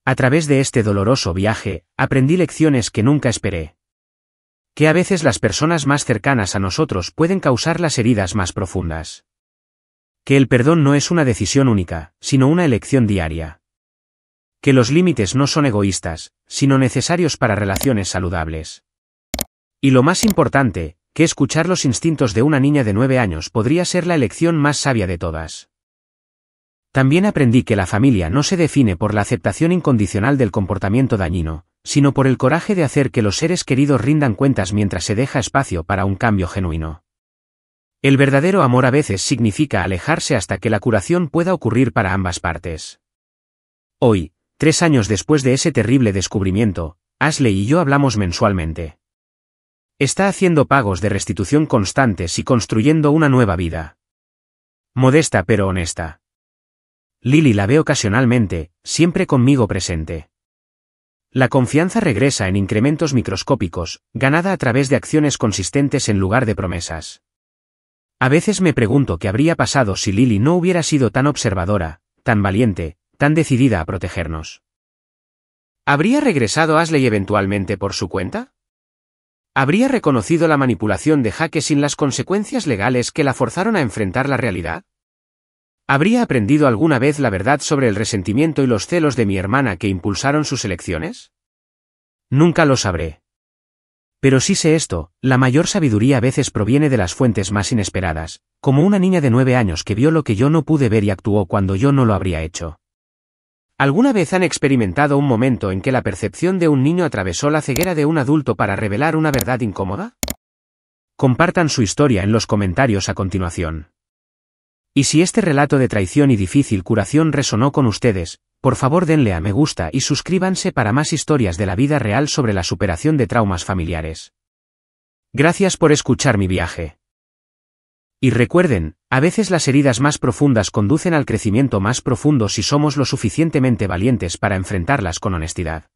A través de este doloroso viaje, aprendí lecciones que nunca esperé. Que a veces las personas más cercanas a nosotros pueden causar las heridas más profundas. Que el perdón no es una decisión única, sino una elección diaria. Que los límites no son egoístas, sino necesarios para relaciones saludables. Y lo más importante, que escuchar los instintos de una niña de 9 años podría ser la elección más sabia de todas. También aprendí que la familia no se define por la aceptación incondicional del comportamiento dañino, sino por el coraje de hacer que los seres queridos rindan cuentas mientras se deja espacio para un cambio genuino. El verdadero amor a veces significa alejarse hasta que la curación pueda ocurrir para ambas partes. Hoy, 3 años después de ese terrible descubrimiento, Ashley y yo hablamos mensualmente. Está haciendo pagos de restitución constantes y construyendo una nueva vida. Modesta pero honesta. Lily la ve ocasionalmente, siempre conmigo presente. La confianza regresa en incrementos microscópicos, ganada a través de acciones consistentes en lugar de promesas. A veces me pregunto qué habría pasado si Lily no hubiera sido tan observadora, tan valiente, tan decidida a protegernos. ¿Habría regresado Ashley eventualmente por su cuenta? ¿Habría reconocido la manipulación de Jake sin las consecuencias legales que la forzaron a enfrentar la realidad? ¿Habría aprendido alguna vez la verdad sobre el resentimiento y los celos de mi hermana que impulsaron sus elecciones? Nunca lo sabré. Pero sí sé esto, la mayor sabiduría a veces proviene de las fuentes más inesperadas, como una niña de 9 años que vio lo que yo no pude ver y actuó cuando yo no lo habría hecho. ¿Alguna vez han experimentado un momento en que la percepción de un niño atravesó la ceguera de un adulto para revelar una verdad incómoda? Compartan su historia en los comentarios a continuación. Y si este relato de traición y difícil curación resonó con ustedes, por favor denle a me gusta y suscríbanse para más historias de la vida real sobre la superación de traumas familiares. Gracias por escuchar mi viaje. Y recuerden, a veces las heridas más profundas conducen al crecimiento más profundo si somos lo suficientemente valientes para enfrentarlas con honestidad.